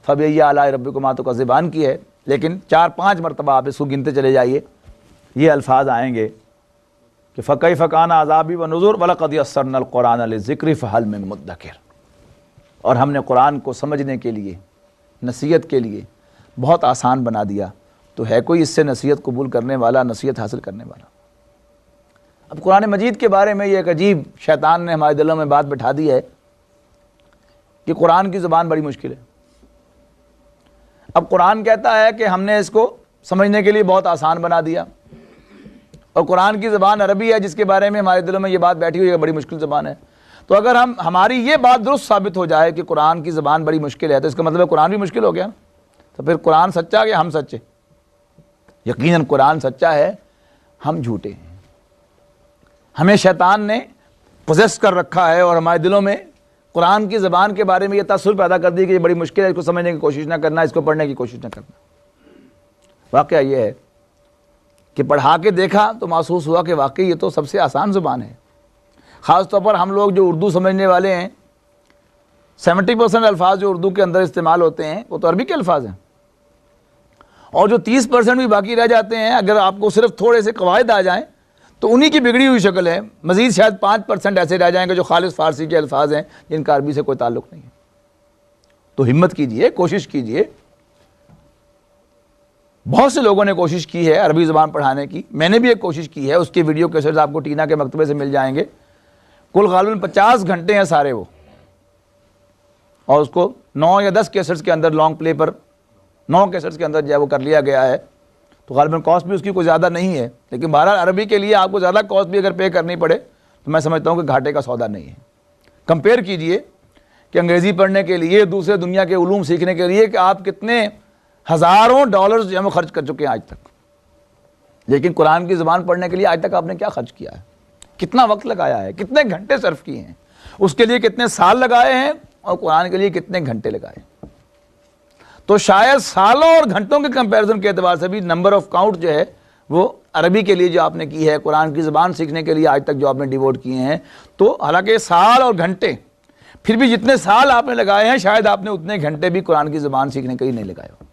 فبأي آلاء ربكما تكذبان کی ہے، لیکن 4-5 مرتبہ آپ اس کو گنتے چلے جائیے، یہ الفاظ آئیں گے کہ فکیف کان عذابی ونذر ولقد یسرنا القرآن للذکر فہل من مدکر، اور ہم نے قرآن کو سمجھنے کے لیے، نصیحت کے لیے بہت آسان بنا دیا، تو ہے کوئی اس سے نصیحت قبول کرنے والا، نصیحت حاصل کرنے والا؟ اب قرآن مجید کے بارے میں یہ ایک عجیب شیطان نے ہمارے دلوں میں بات بٹھا دی ہے کہ قرآن کی زبان بڑی مشکل ہے۔ اب قرآن کہتا ہے کہ ہم نے اس کو سمجھنے کے لیے بہت آسان بنا دیا، اور قرآن کی زبان عربی ہے جس کے بارے میں ہمارے دلوں میں یہ بات بیٹھی ہوئی ہے کہ بڑی مشکل زبان ہے۔ تو اگر ہماری یہ بات درست ثابت ہو جائے کہ قرآن کی زبان بڑی مشکل ہے، تو اس کا مطلب ہے قرآن بھی مشکل ہو گیا نا؟ تو پھر قرآن سچا کہ ہم سچے؟ یقیناً قرآن سچا ہے، ہم جھوٹے ہیں۔ ہمیں شیطان نے پوزیس کر رکھا ہے اور ہمارے دلوں میں قرآن کی زبان کے بارے میں یہ تصور پیدا کر دی کہ یہ بڑی مشکل ہے، اس کو سمجھنے کی کوشش نہ کرنا، اس کو پڑھنے کی کوشش نہ کرنا۔ واقعہ یہ ہے کہ پڑھا کے دیکھا تو محسوس ہوا کہ واقعی یہ تو سب سے آسان زبان ہے۔ خاص طور پر ہم لوگ جو اردو سمجھنے والے ہیں، 70% الفاظ جو اردو کے اندر استعمال ہوتے ہیں وہ تو عربی کے الفاظ ہیں، اور جو 30% بھی باقی رہ جاتے ہیں، اگر آپ کو صرف تھوڑے سے قواعد آ جائیں تو انہی کی بگڑی ہوئی شکل ہے۔ مزید شاید 5% ایسے رہ جائیں گے جو خالص فارسی کے الفاظ ہیں جن کا عربی سے کوئی تعلق نہیں ہے۔ تو ہمت کیجئے، کوشش کیجئے۔ بہت سے لوگوں نے کوشش کی ہے عربی زبان پڑھانے کی، میں نے بھی ایک کوشش کی ہے، اس کے ویڈیو کیسٹس آپ کو ٹینا کے مکتبے سے مل جائیں گے۔ کل غالباً 50 گھنٹے ہیں سارے وہ، اور اس کو 9 یا 10 کیسٹس کے اندر لانگ پلے پر 9 کیسٹس کے اندر جو ہے وہ کر لیا گیا ہے۔ تو غالباً کاسٹ بھی اس کی کوئی زیادہ نہیں ہے، لیکن بہرحال عربی کے لیے آپ کو زیادہ کاسٹ بھی اگر پے کرنی پڑے تو میں سمجھتا ہوں کہ گھاٹے کا سودا نہیں ہے۔ کمپیئر کیجئے کہ انگریزی پڑھنے کے لیے، دوسرے دنیا کے علوم سیکھنے کے لیے کہ آپ کتنے ہزاروں ڈالرز جو ہم خرچ کر چکے ہیں آج تک، لیکن قرآن کی زبان پڑھنے کے لیے آج تک آپ نے کیا خرچ کیا ہے؟ کتنا وقت لگایا ہے؟ کتنے گھنٹے صرف کیے ہیں؟ اس کے لیے کتنے سال لگائے ہیں؟ اور قرآن کے لیے کتنے گھنٹے لگائے؟ تو شاید سالوں اور گھنٹوں کے کمپیریزن کے اعتبار سے بھی نمبر آف کاؤنٹ جو ہے وہ عربی کے لیے جو آپ نے کی ہے، قرآن کی زبان سیکھنے کے لیے آج تک جو آپ نے ڈیووٹ کیے ہیں، تو حالانکہ سال اور گھنٹے، پھر بھی جتنے سال آپ نے لگائے ہیں شاید آپ نے اتنے گھنٹے بھی قرآن کی زبان سیکھنے کے لیے نہیں لگائے ہو۔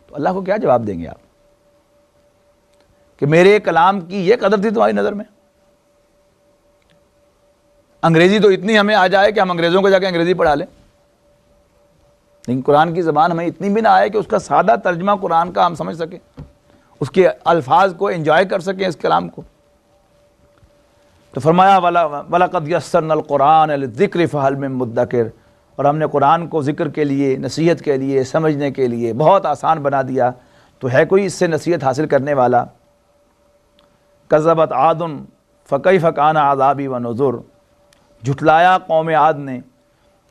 تو اللہ کو کیا جواب دیں گے آپ کہ میرے کلام کی یہ قدر تھی تمہاری نظر میں؟ انگریزی تو اتنی ہمیں آ جائے کہ ہم انگریزوں کو جا کے انگریزی پڑھا لیں، لیکن قرآن کی زبان ہمیں اتنی بھی نہ آئے کہ اس کا سادہ ترجمہ قرآن کا ہم سمجھ سکیں، اس کے الفاظ کو انجوائے کر سکیں، اس کلام کو۔ تو فرمایا وَلَقَدْ يَسَّرْنَا الْقُرْآنَ لِلذِّكْرِ فَهَلْ مِن مُدَّكِرٍ، اور ہم نے قرآن کو ذکر کے لیے، نصیحت کے لیے، سمجھنے کے لیے بہت آسان بنا دیا، تو ہے کوئی اس سے نصیحت حاصل کرنے والا؟ کذبت عاد فکیف کان عذابی ونذر، جھٹلایا قوم عاد نے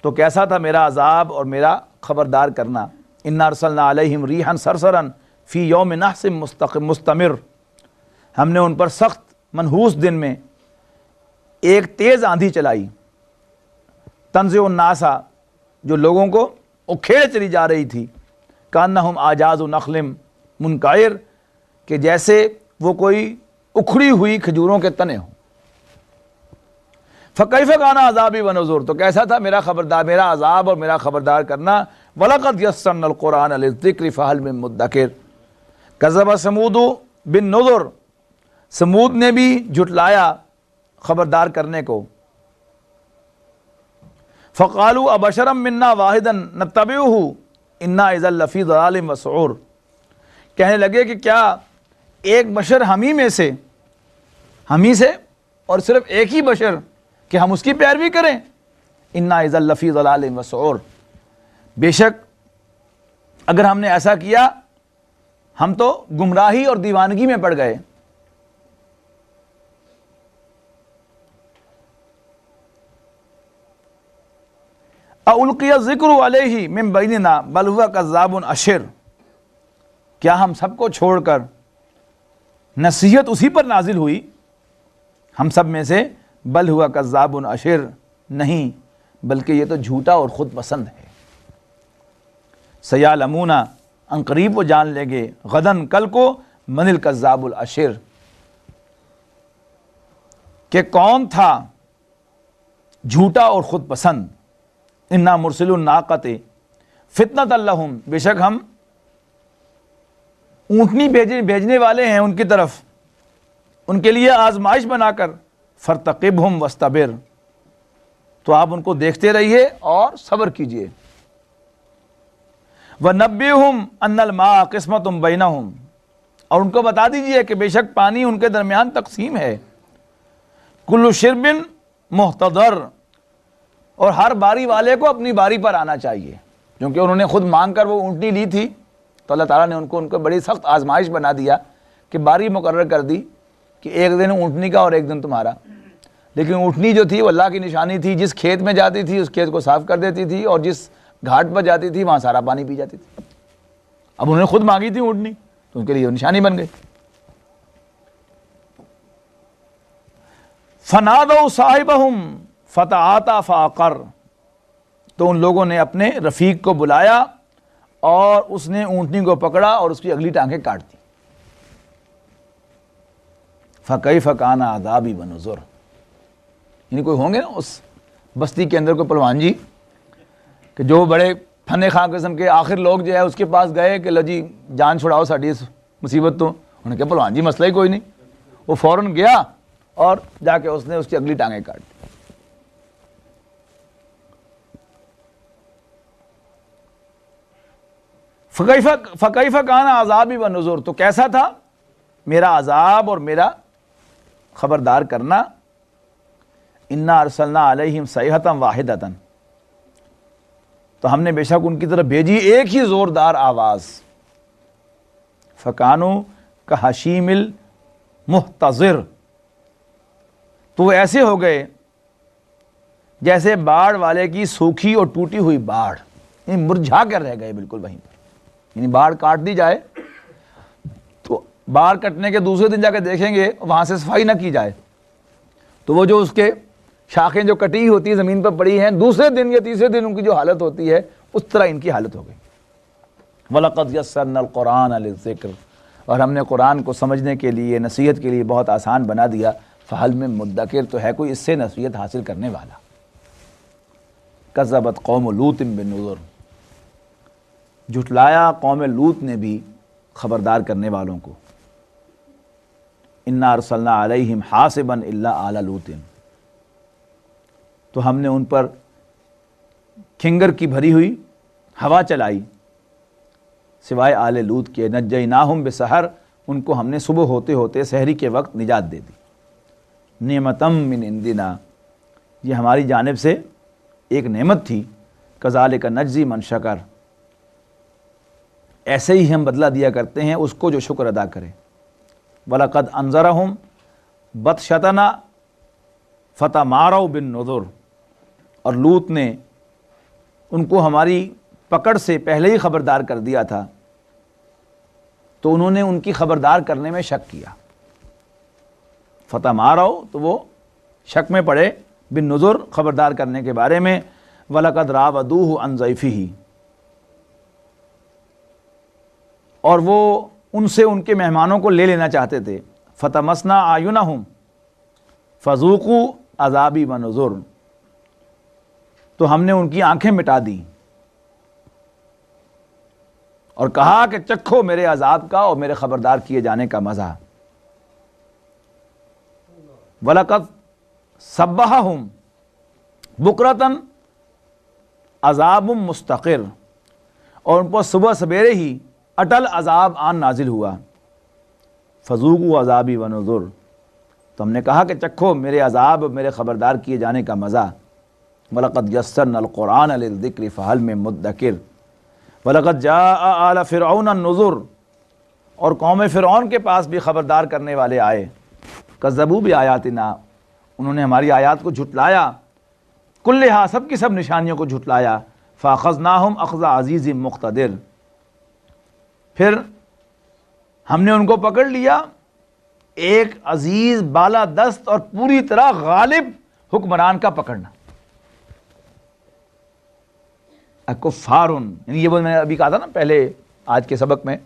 تو کیسا تھا میرا عذاب اور میرا خبردار کرنا۔ انا ارسلنا علیہم ریحا صرصرا فی یوم نحس مستمر، ہم نے ان پر سخت منحوس دن میں ایک تیز آندھی چلائی، تنزع الناس، جو لوگوں کو اکھیڑے چلی جا رہی تھی، کانہم اعجاز نخل منقعر، کہ جیسے وہ کوئی اکھڑی ہوئی کھجوروں کے تنے ہوں۔ فکیف کان عذابی ونذر، تو کیسا تھا میرا خبردار، میرا عذاب اور میرا خبردار کرنا۔ وَلَقَدْ يَسَّرْنَا الْقُرْآنَ لِلذِّكْرِ فَهَلْ مِن مُدَّكِرٍ، كَذَّبَ ثَمُودُ بِالنُّذُرِ، سمود نے بھی جھٹلایا خبردار کرنے کو۔ فَقَالُوا أَبَشَرًا مِنَّا وَاحِدًا نَتَّبِعُهُ إِنَّا إِذًا لَّفِي ضَلَالٍ وَسُعُورٍ، کہنے لگے کہ کیا ایک بشر ہم ہی سے اور صرف ایک ہی بشر کہ ہم اس کی پیروی کریں؟ انا اذا لفی ضلال وسعور، بے شک اگر ہم نے ایسا کیا ہم تو گمراہی اور دیوانگی میں پڑ گئے۔ اَأُلْقِيَ الذِّكْرُ عَلَيْهِ مِن بَيْنِنَا بَلْ هُوَ كَذَّابٌ أَشِرٌ، کیا ہم سب کو چھوڑ کر نصیحت اسی پر نازل ہوئی، ہم سب میں سے؟ بل ہوا کذاب اشر، نہیں بلکہ یہ تو جھوٹا اور خود پسند ہے۔ سیعلمون، ان قریب وہ جان لیں گے، غدن کل کو، من الکذاب الاشر، کہ کون تھا جھوٹا اور خود پسند۔ انا مرسل الناقۃ فتنۃ لہم، بے شک ہم اونٹنی بھیجنے والے ہیں ان کی طرف، ان کے لیے آزمائش بنا کر، فرتقبہم واستبر، تو آپ ان کو دیکھتے رہیے اور صبر کیجئے، وَنَبِّئْهُمْ أَنَّ الْمَاءَ قِسْمَةٌ بَيْنَهُمْ، اور ان کو بتا دیجئے کہ بے شک پانی ان کے درمیان تقسیم ہے، کل شرب محتضر، اور ہر باری والے کو اپنی باری پر آنا چاہیے، کیونکہ انہوں نے خود مانگ کر وہ اونٹنی لی تھی، تو اللہ تعالیٰ نے ان کو بڑی سخت آزمائش بنا دیا کہ باری مقرر کر دی کہ ایک دن اونٹنی کا اور ایک دن تمہارا، لیکن اونٹنی جو تھی وہ اللہ کی نشانی تھی، جس کھیت میں جاتی تھی اس کھیت کو صاف کر دیتی تھی، اور جس گھاٹ پر جاتی تھی وہاں سارا پانی پی جاتی تھی۔ اب انہوں نے خود مانگی تھی اونٹنی، تو ان کے لیے نشانی بن گئی۔ فنادوا صاحبہم فتعاطی فعقر، تو ان لوگوں نے اپنے رفیق کو بلایا اور اس نے اونٹنی کو پکڑا اور اس کی اگلی ٹانگیں کاٹ دی۔ فکیف کان عذابی ونذر، یعنی کوئی ہوں گے نا اس بستی کے اندر کوئی پہلوان جی کہ جو بڑے فن خواہ قسم کے، آخر لوگ جو ہے اس کے پاس گئے کہ لو جی جان چھڑاؤ ساڈی اس مصیبت تو، انہوں نے کہا پہلوان جی مسئلہ ہی کوئی نہیں، وہ فوراً گیا اور جا کے اس نے اس کی اگلی ٹانگیں کاٹ دی۔ فکیف کان عذابی ونذر، تو کیسا تھا میرا عذاب اور میرا خبردار کرنا۔ انا ارسلنا علیہم صیحۃ واحدۃ، تو ہم نے بے شک ان کی طرف بھیجی ایک ہی زوردار آواز، فکانوا کحشیم المحتضر، تو وہ ایسے ہو گئے جیسے باڑ والے کی سوکھی اور ٹوٹی ہوئی باڑ، یعنی مرجھا کر رہ گئے بالکل وہیں پر، یعنی باڑ کاٹ دی جائے تو باڑ کٹنے کے دوسرے دن جا کے دیکھیں گے وہاں سے صفائی نہ کی جائے تو وہ جو اس کے شاخیں جو کٹی ہوتی ہیں زمین پر پڑی ہیں، دوسرے دن یا تیسرے دن ان کی جو حالت ہوتی ہے اس طرح ان کی حالت ہو گئی۔ وَلَقَدْ يَسَّرْنَا الْقُرْآنَ لِلذِّكْرِ، اور ہم نے قرآن کو سمجھنے کے لیے، نصیحت کے لیے بہت آسان بنا دیا۔ فَهَلْ مِن مُدَّكِرٍ، تو ہے کوئی اس سے نصیحت حاصل کرنے والا۔ كَذَّبَتْ قَوْمُ لُوطٍ بِالنُّذُرِ، جھٹلایا قوم لوط نے بھی خبردار کرنے والوں کو۔ اِنَّا أَرْسَلْنَا عَلَيْهِمْ حَاصِبًا إِلَّا آلَ لُوطٍ، تو ہم نے ان پر کھنگر کی بھری ہوئی ہوا چلائی سوائے آل لوط کے۔ نجیناہم بسحر، ان کو ہم نے صبح ہوتے ہوتے سحری کے وقت نجات دے دی۔ نعمتم من عندنا، یہ ہماری جانب سے ایک نعمت تھی۔ کذالک نجزی من شکر، ایسے ہی ہم بدلہ دیا کرتے ہیں اس کو جو شکر ادا کرے۔ وَلَقَدْ أَنذَرَهُمْ بَطْشَتَنَا فَتَمَارَوْا بِالنُّذُرِ، اور لوط نے ان کو ہماری پکڑ سے پہلے ہی خبردار کر دیا تھا تو انہوں نے ان کی خبردار کرنے میں شک کیا۔ فَتَمَارَوْا، تو وہ شک میں پڑے، بالنذر، خبردار کرنے کے بارے میں۔ وَلَقَدْ رَاوَدُوهُ عَنْ ضَيْفِهِ، اور وہ ان سے ان کے مہمانوں کو لے لینا چاہتے تھے۔ فَطَمَسْنَا أَعْيُنَهُمْ فَذُوقُوا عَذَابِي وَنُذُرِ، تو ہم نے ان کی آنکھیں مٹا دی اور کہا کہ چکھو میرے عذاب کا اور میرے خبردار کیے جانے کا مزہ۔ وَلَقَدْ صَبَّحَهُمْ بُكْرَةً عذاب مستقر، اور ان پر صبح سویرے ہی اٹل عذاب آن نازل ہوا۔ فَذُوقُوا عَذَابِي وَنُذُرِ، تو ہم نے کہا کہ چکھو میرے عذاب، میرے خبردار کیے جانے کا مزہ۔ وَلَقَدْ يَسَّرْنَا الْقُرْآنَ لِلذِّكْرِ فَهَلْ مِن مُدَّكِرٍ وَلَقَدْ جَاءَ آلَ فِرْعَوْنَ النُّذُرُ، اور قوم فرعون کے پاس بھی خبردار کرنے والے آئے۔ کذبوا بآیاتنا، انہوں نے ہماری آیات کو جھٹلایا۔ کلھا، سب کی سب نشانیوں کو جھٹلایا۔ فَأَخَذْنَاهُمْ أَخْذَ عَزِيزٍ مُقْتَدِرٍ، پھر ہم نے ان کو پکڑ لیا ایک عزیز بالا دست اور پوری طرح غالب حکمران کا پکڑنا۔ اکفارن، یعنی یہ میں نے ابھی کہا تھا نا پہلے آج کے سبق میں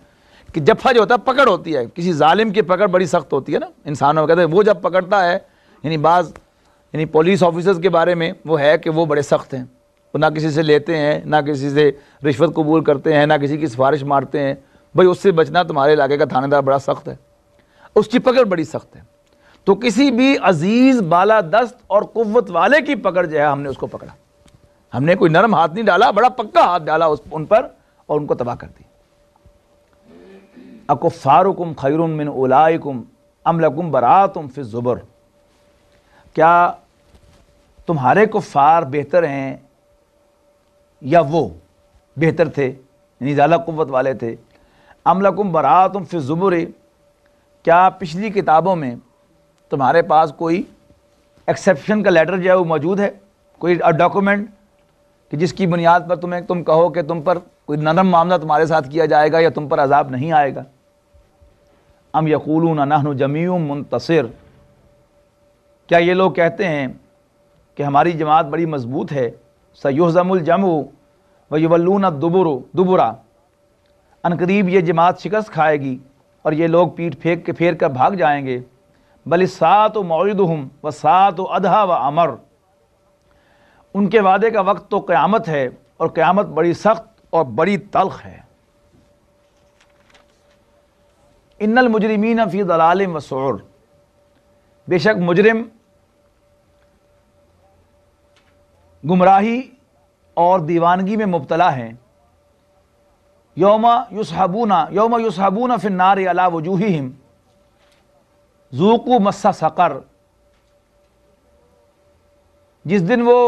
کہ جفا جو ہوتا ہے پکڑ ہوتی ہے، کسی ظالم کی پکڑ بڑی سخت ہوتی ہے نا، انسانوں کہتے ہیں وہ جب پکڑتا ہے، یعنی بعض پولیس آفیسرز کے بارے میں وہ ہے کہ وہ بڑے سخت ہیں، وہ نہ کسی سے لیتے ہیں، نہ کسی سے رشوت قبول کرتے ہیں، نہ کسی کی سفارش مارتے ہیں. بھائی اس سے بچنا تمہارے علاقے کا تھانے دار بڑا سخت ہے، اس کی پکڑ بڑی سخت ہے. تو کسی بھی عزیز بالا دست اور قوت والے کی پکڑ جو ہے ہم نے اس کو پکڑا. ہم نے کوئی نرم ہاتھ نہیں ڈالا، بڑا پکا ہاتھ ڈالا ان پر اور ان کو تباہ کر دی. اکفارکم خیر من اولئکم ام لکم براۃ فی الزبر، کیا تمہارے کفار بہتر ہیں یا وہ بہتر تھے، یعنی زیادہ قوت والے تھے. ام لکم براۃ فی الزبر، کیا پچھلی کتابوں میں تمہارے پاس کوئی ایکسیپشن کا لیٹر جو ہے وہ موجود ہے، کوئی ڈاکومنٹ کہ جس کی بنیاد پر تم کہو کہ تم پر کوئی نرم معاملہ تمہارے ساتھ کیا جائے گا یا تم پر عذاب نہیں آئے گا. ام یقولون نحن جمیع منتصر، کیا یہ لوگ کہتے ہیں کہ ہماری جماعت بڑی مضبوط ہے. سیہزم الجمع ویولون الدبر، ان قریب یہ جماعت شکست کھائے گی اور یہ لوگ پیٹھ پھیر کر بھاگ جائیں گے. بل الساعۃ موعدہم والساعۃ ادھیٰ وامر، ان کے وعدے کا وقت تو قیامت ہے اور قیامت بڑی سخت اور بڑی تلخ ہے. ان المجرمین فی ضلال وسعر، بے شک مجرم گمراہی اور دیوانگی میں مبتلا ہیں. یوم یسحبون فی النار علی وجوہہم ذوقوا مس سقر، جس دن وہ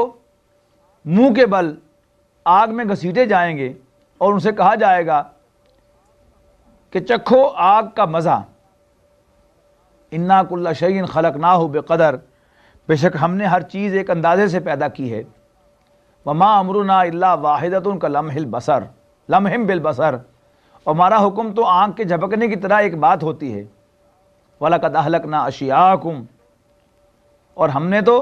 منہ کے بل آگ میں گھسیٹے جائیں گے اور ان سے کہا جائے گا کہ چکھو آگ کا مزہ. انا کل شیء خلقناہ بقدر، بے شک ہم نے ہر چیز ایک اندازے سے پیدا کی ہے. وما امرنا الا واحدۃ کلمح البصر لمح بالبصر، اور ہمارا حکم تو آنکھ کے جھپکنے کی طرح ایک بات ہوتی ہے. وَلَقَدْ أَهْلَكْنَا أَشْيَاعَكُمْ، اور ہم نے تو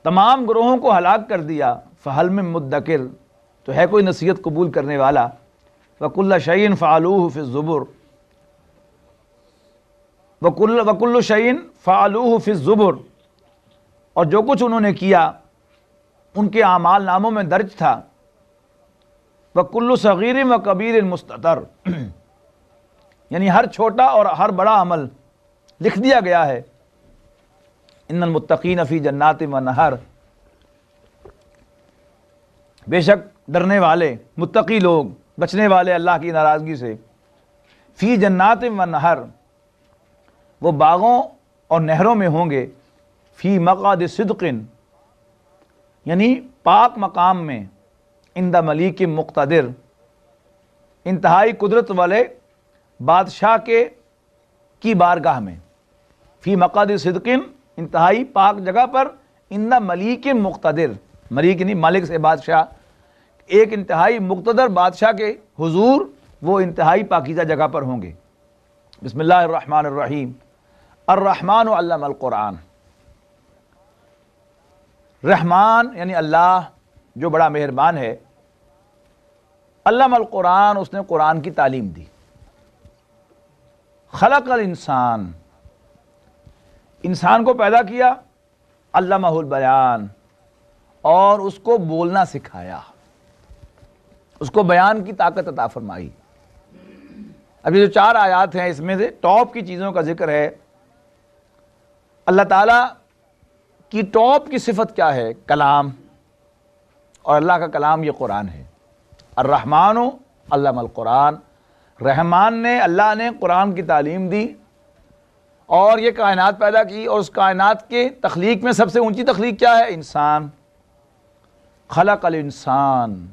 تمام گروہوں کو ہلاک کر دیا. فَهَلْ مِن مُدَّكِرٍ، تو ہے کوئی نصیحت قبول کرنے والا. وَكُلَّ شَيْءٍ فَعَلُوهُ فِي الزُّبُرِ، وَكُلُّ شَيْءٍ فَعَلُوهُ فِي الزُّبُرِ، اور جو کچھ انہوں نے کیا ان کے اعمال ناموں میں درج تھا. وَكُلُّ صَغِيرٍ وَكَبِيرٍ مُسْتَطَرٍ، یعنی ہر چھوٹا اور ہر بڑا عمل لکھ دیا گیا ہے. ان المتقین فی جنات و نہر، بے شک ڈرنے والے متقی لوگ، بچنے والے اللہ کی ناراضگی سے، فی جنات و نہر، وہ باغوں اور نہروں میں ہوں گے. فی مقعد صدق، یعنی پاک مقام میں. عند ملیک مقتدر، انتہائی قدرت والے بادشاہ کی بارگاہ میں. فی مقعد صدق، انتہائی پاک جگہ پر. عند ملیک مقتدر، ملیک یعنی مالک سے بادشاہ، ایک انتہائی مقتدر بادشاہ کے حضور وہ انتہائی پاکیزہ جگہ پر ہوں گے. بسم اللہ الرحمن الرحیم. الرحمن علم القرآن، رحمان یعنی اللہ جو بڑا مہربان ہے. علم القرآن، اس نے قرآن کی تعلیم دی. خلق الانسان، انسان کو پیدا کیا. علمہ البیان، اور اس کو بولنا سکھایا، اس کو بیان کی طاقت عطا فرمائی. اب یہ جو 4 آیات ہیں اس میں سے ٹاپ کی چیزوں کا ذکر ہے. اللہ تعالیٰ کی ٹاپ کی صفت کیا ہے؟ کلام، اور اللہ کا کلام یہ قرآن ہے. الرحمن علم القرآن، رحمان نے، اللہ نے قرآن کی تعلیم دی اور یہ کائنات پیدا کی. اور اس کائنات کے تخلیق میں سب سے اونچی تخلیق کیا ہے؟ انسان. خلق الانسان،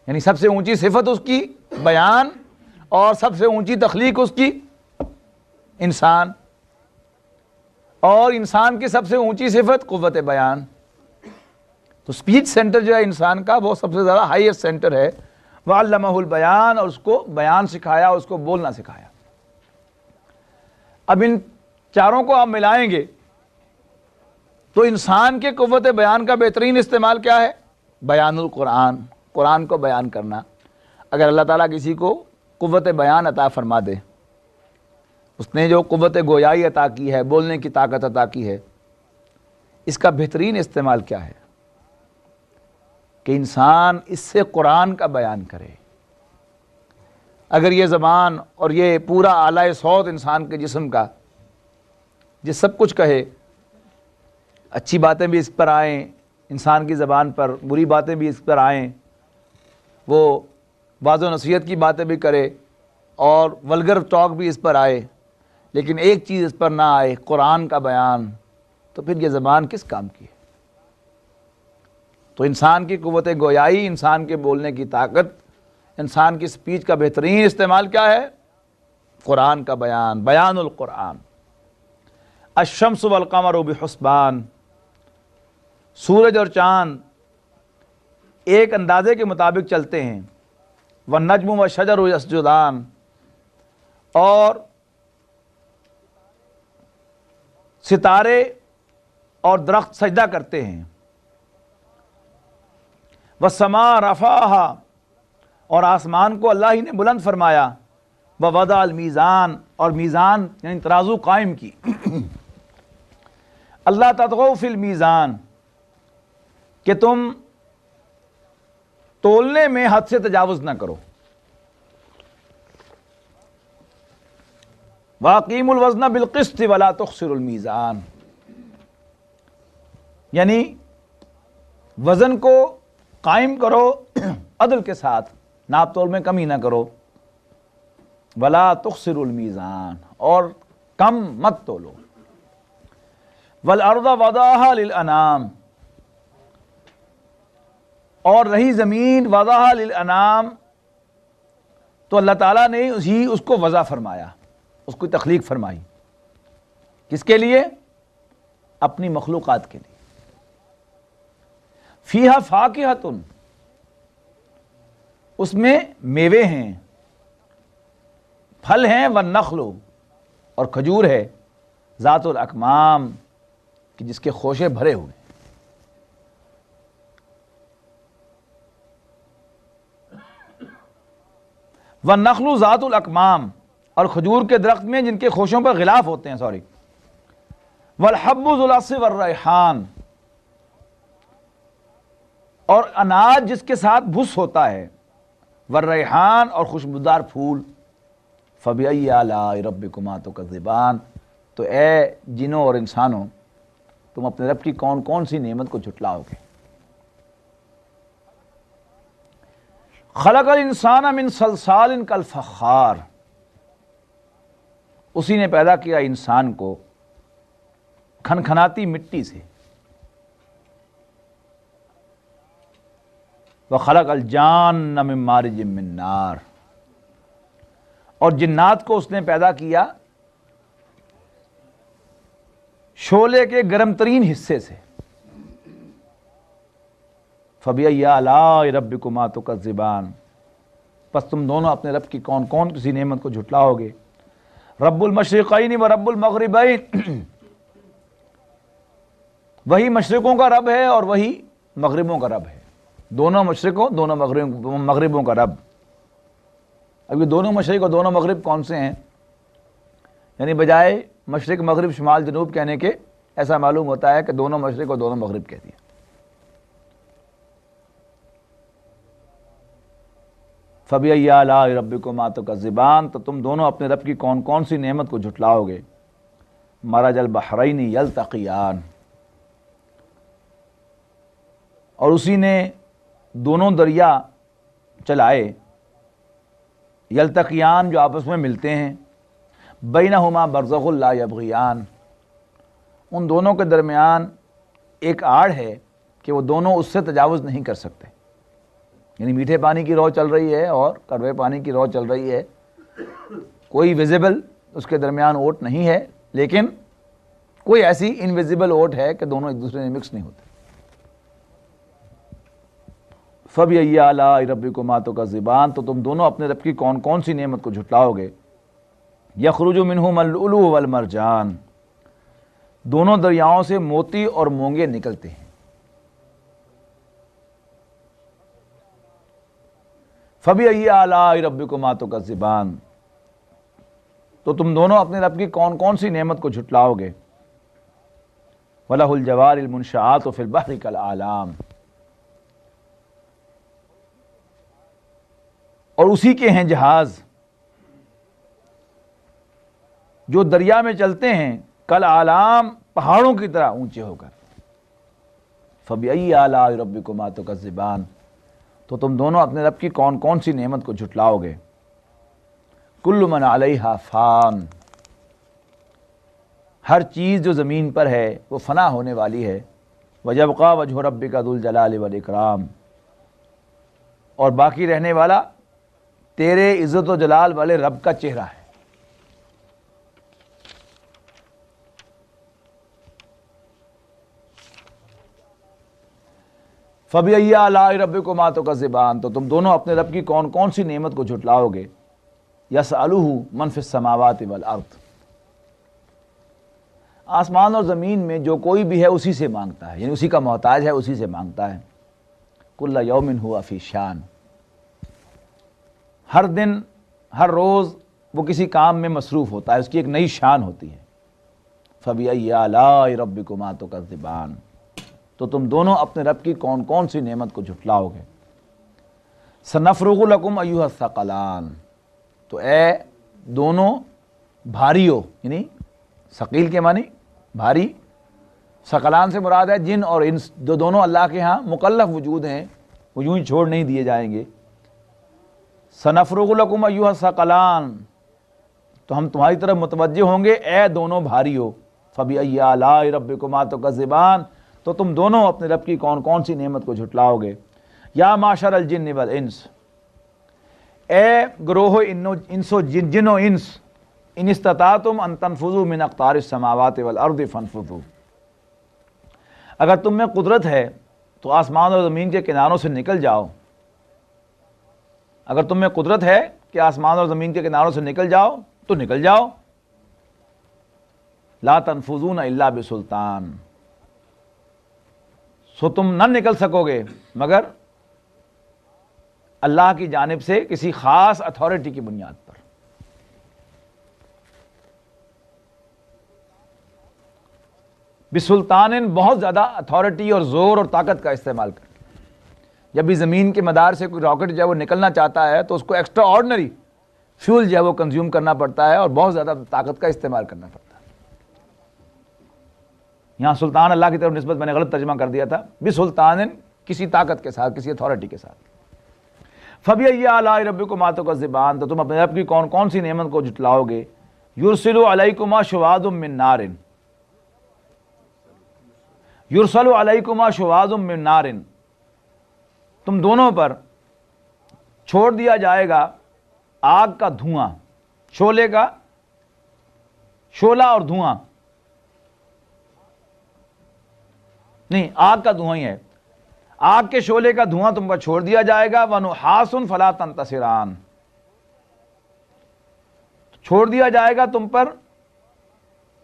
یعنی سب سے اونچی صفت اس کی بیان اور سب سے اونچی تخلیق اس کی انسان. اور انسان کی سب سے اونچی صفت قوت بیان. تو سپیچ سینٹر جو ہے انسان کا وہ سب سے زیادہ ہائیسٹ سینٹر ہے. وَعَلَّمَهُ الْبَيَانَ، اور اس کو بیان سکھایا، اس کو بولنا سکھایا. اب ان چاروں کو آپ ملائیں گے تو انسان کے قوت بیان کا بہترین استعمال کیا ہے؟ بیان القرآن، قرآن کو بیان کرنا. اگر اللہ تعالیٰ کسی کو قوت بیان عطا فرما دے، اس نے جو قوت گویائی عطا کی ہے، بولنے کی طاقت عطا کی ہے، اس کا بہترین استعمال کیا ہے؟ کہ انسان اس سے قرآن کا بیان کرے۔ اگر یہ زبان اور یہ پورا آلہ صوت انسان کے جسم کا یہ سب کچھ کہے، اچھی باتیں بھی اس پر آئیں انسان کی زبان پر، بری باتیں بھی اس پر آئیں، وہ واعظ و نصیحت کی باتیں بھی کرے اور ولگر ٹاک بھی اس پر آئے، لیکن ایک چیز اس پر نہ آئے، قرآن کا بیان، تو پھر یہ زبان کس کام کی ہے؟ تو انسان کی قوت گویائی، انسان کے بولنے کی طاقت، انسان کی سپیچ کا بہترین استعمال کیا ہے؟ قرآن کا بیان، بیان القرآن۔ الشمس والقمر بحسبان، سورج اور چاند ایک اندازے کے مطابق چلتے ہیں۔ والنجم والشجر یسجدان، اور ستارے اور درخت سجدہ کرتے ہیں۔ والسماء رفعها، اور آسمان کو اللہ ہی نے بلند فرمایا۔ ووضع المیزان، اور میزان یعنی ترازو قائم کی۔ اللہ تطغوا فی المیزان، کہ تم تولنے میں حد سے تجاوز نہ کرو۔ وَأَقِیمُوا الْوَزْنَ بِالْقِسْطِ وَلَا تُخْسِرُوا الْمِیزَانَ، یعنی وزن کو قائم کرو عدل کے ساتھ، ناپ تول میں کمی نہ کرو۔ وَلَا تُخْسِرُوا الْمِیزَانَ، اور کم مت تولو۔ وَالْأَرْضَ وَضَعَهَا لِلْأَنَامِ، اور رہی زمین وضعها للانام، تو اللہ تعالیٰ نے ہی اس کو وضع فرمایا، اس کو تخلیق فرمائی۔ کس کے لیے؟ اپنی مخلوقات کے لیے۔ فیہا فاکہۃ، اس میں میوے ہیں، پھل ہیں، والنخل، اور کھجور ہے، ذات الاکمام، کہ جس کے خوشے بھرے ہوئے۔ والنخل ذات الاکمام، اور کھجور کے درخت میں جن کے خوشوں پر غلاف ہوتے ہیں، والحب ذو العصف والریحان، اور اناج جس کے ساتھ بھس ہوتا ہے، والریحان، اور خوشبودار پھول۔ فبأي آلاء ربكما تكذبان، تو اے جنوں اور انسانوں، تم اپنے رب کی کون کون سی نعمت کو جھٹلاؤ گے؟ خلق الانسان من صلصال کالفخار، اسی نے پیدا کیا انسان کو کھنکھناتی مٹی سے۔ وخلق الجان من مارج من نار، اور جنات کو اس نے پیدا کیا شعلے کے گرم ترین حصے سے۔ فبأي آلاء ربكما تكذبان، پس تم دونوں اپنے رب کی کون کون کسی نعمت کو جھٹلاؤ گے؟ رب المشرقین و رب المغربین، وہی مشرقوں کا رب ہے اور وہی مغربوں کا رب ہے، دونوں مشرقوں دونوں مغربوں کا رب۔ اب یہ دونوں مشرق اور دونوں مغرب کون سے ہیں؟ یعنی بجائے مشرق مغرب شمال جنوب کہنے کے، ایسا معلوم ہوتا ہے کہ دونوں مشرق اور دونوں مغرب کہہ دیا۔ فبأي آلاء ربكما تكذبان، تو تم دونوں اپنے رب کی کون کون سی نعمت کو جھٹلاؤ گے؟ مرج البحرین یلتقیان، اور اسی نے دونوں دریا چلائے، یلتقیان جو آپس میں ملتے ہیں، بینہما برزخ لا یبغیان، ان دونوں کے درمیان ایک آڑ ہے کہ وہ دونوں اس سے تجاوز نہیں کر سکتے۔ یعنی میٹھے پانی کی رو چل رہی ہے اور کڑوے پانی کی رو چل رہی ہے، کوئی ویزیبل اس کے درمیان اوٹ نہیں ہے، لیکن کوئی ایسی انویزیبل اوٹ ہے کہ دونوں ایک دوسرے میں مکس نہیں ہوتے۔ فبأي آلاء ربكما تكذبان، تو تم دونوں اپنے رب کی کون کون سی نعمت کو جھٹلاؤ گے؟ یخرج منہما اللؤلؤ والمرجان، دونوں دریاؤں سے موتی اور مونگے نکلتے ہیں۔ فبأي آلاء ربكما تكذبان، تو تم دونوں اپنے رب کی کون کون سی نعمت کو جھٹلاؤ گے؟ وَلَهُ الْجَوَارِ الْمُنشَآتُ فِي الْبَحْرِ كَالْأَعْلَامِ، اور اسی کے ہیں جہاز جو دریا میں چلتے ہیں کل اعلام پہاڑوں کی طرح اونچے ہو کر. فَبِأَيِّ آلَاءِ رَبِّكُمَا تُكَذِّبَانِ تو تم دونوں اپنے رب کی کون کون سی نعمت کو جھٹلاؤ گے. کل من علیہا فان ہر چیز جو زمین پر ہے وہ فنا ہونے والی ہے. وَيَبْقَى وَجْهُ رَبِّكَ ذُو الْجَلَالِ وَالْإِكْرَامِ اور باقی رہنے والا تیرے عزت و جلال والے رب کا چہرہ ہے. فَبِأَيِّ آلَاءِ رَبِّكُمَا تُكَذِّبَانِ تو تم دونوں اپنے رب کی کون کون سی نعمت کو جھٹلاؤ گے. يَسْأَلُهُ مَنْ فِي السَّمَاوَاتِ وَالْأَرْضِ آسمان اور زمین میں جو کوئی بھی ہے اسی سے مانگتا ہے، یعنی اسی کا محتاج ہے، اسی سے مانگتا ہے. كُلَّ يَوْمٍ هُوَ فِي شَأْنٍ ہر دن ہر روز وہ کسی کام میں مصروف ہوتا ہے، اس کی ایک نئی شان ہوتی ہے. فَبِأَيِّ آلَاءِ رَبِّكُمَا تُكَذِّبَانِ تو تم دونوں اپنے رب کی کون کون سی نعمت کو جھٹلاؤ گے. سَنَفْرُغُ لَكُمْ أَيُّهَا الثَّقَلَانِ تو اے دونوں بھاریوں، یعنی ثقیل کے معنی بھاری، ثقلان سے مراد ہے جن اور انس جو دونوں اللہ کے ہاں مکلف وجود ہیں، وہ یوں ہی چھوڑ نہیں دیے جائیں گے. سَنَفْرُغُ لَكُمْ أَيُّهَا الثَّقَلَانِ تو ہم تمہاری طرف متوجہ ہوں گے اے دونوں بھاریوں. فَبِأَيِّ آلَاءِ رَبِّكُمَا تُكَذِّبَانِ تو تم دونوں اپنے رب کی کون کون سی نعمت کو جھٹلاؤ گے. یا معشر الجن والانس اے گروہ جن و انس ان استطعتم ان تنفذوا من اقطار السماوات والارض فانفذوا اگر تم میں قدرت ہے تو آسمان اور زمین کے کناروں سے نکل جاؤ. اگر تم میں قدرت ہے کہ آسمان اور زمین کے کناروں سے نکل جاؤ تو نکل جاؤ. لا تنفذون الا بسلطان سو تم نہ نکل سکو گے مگر اللہ کی جانب سے کسی خاص اتھارٹی کی بنیاد پر. بسلطان بہت زیادہ اتھارٹی اور زور اور طاقت کا استعمال کر کے. جب بھی زمین کے مدار سے کوئی راکٹ جو ہے وہ نکلنا چاہتا ہے تو اس کو ایکسٹرا آرڈنری فیول جو ہے وہ کنزیوم کرنا پڑتا ہے اور بہت زیادہ طاقت کا استعمال کرنا پڑتا ہے. یہاں سلطان اللہ کی طرف نسبت میں نے غلط ترجمہ کر دیا تھا. بسلطان کسی طاقت کے ساتھ، کسی اتھارٹی کے ساتھ. فَبِأَيِّ آلَاءِ رَبِّكُمَا تُكَذِّبَانِ تو تم اپنے رب کی کون کون سی نعمت کو جھٹلاؤ گے. يُرْسِلُ عَلَيْكُمَا شُوَاظٌ مِّن نَارٍ يُرْسَلُ عَلَيْكُمَا شُوَاظٌ مِّن نَارٍ تم دونوں پر چھوڑ دیا جائے گا آگ کا دھواں، شعلے کا شعلہ اور دھواں نہیں، آگ کا دھواں ہی ہے. آگ کے شعلے کا دھواں تم پر چھوڑ دیا جائے گا. وَنُحَاسٌ فَلَا تَنتَصِرَانِ چھوڑ دیا جائے گا تم پر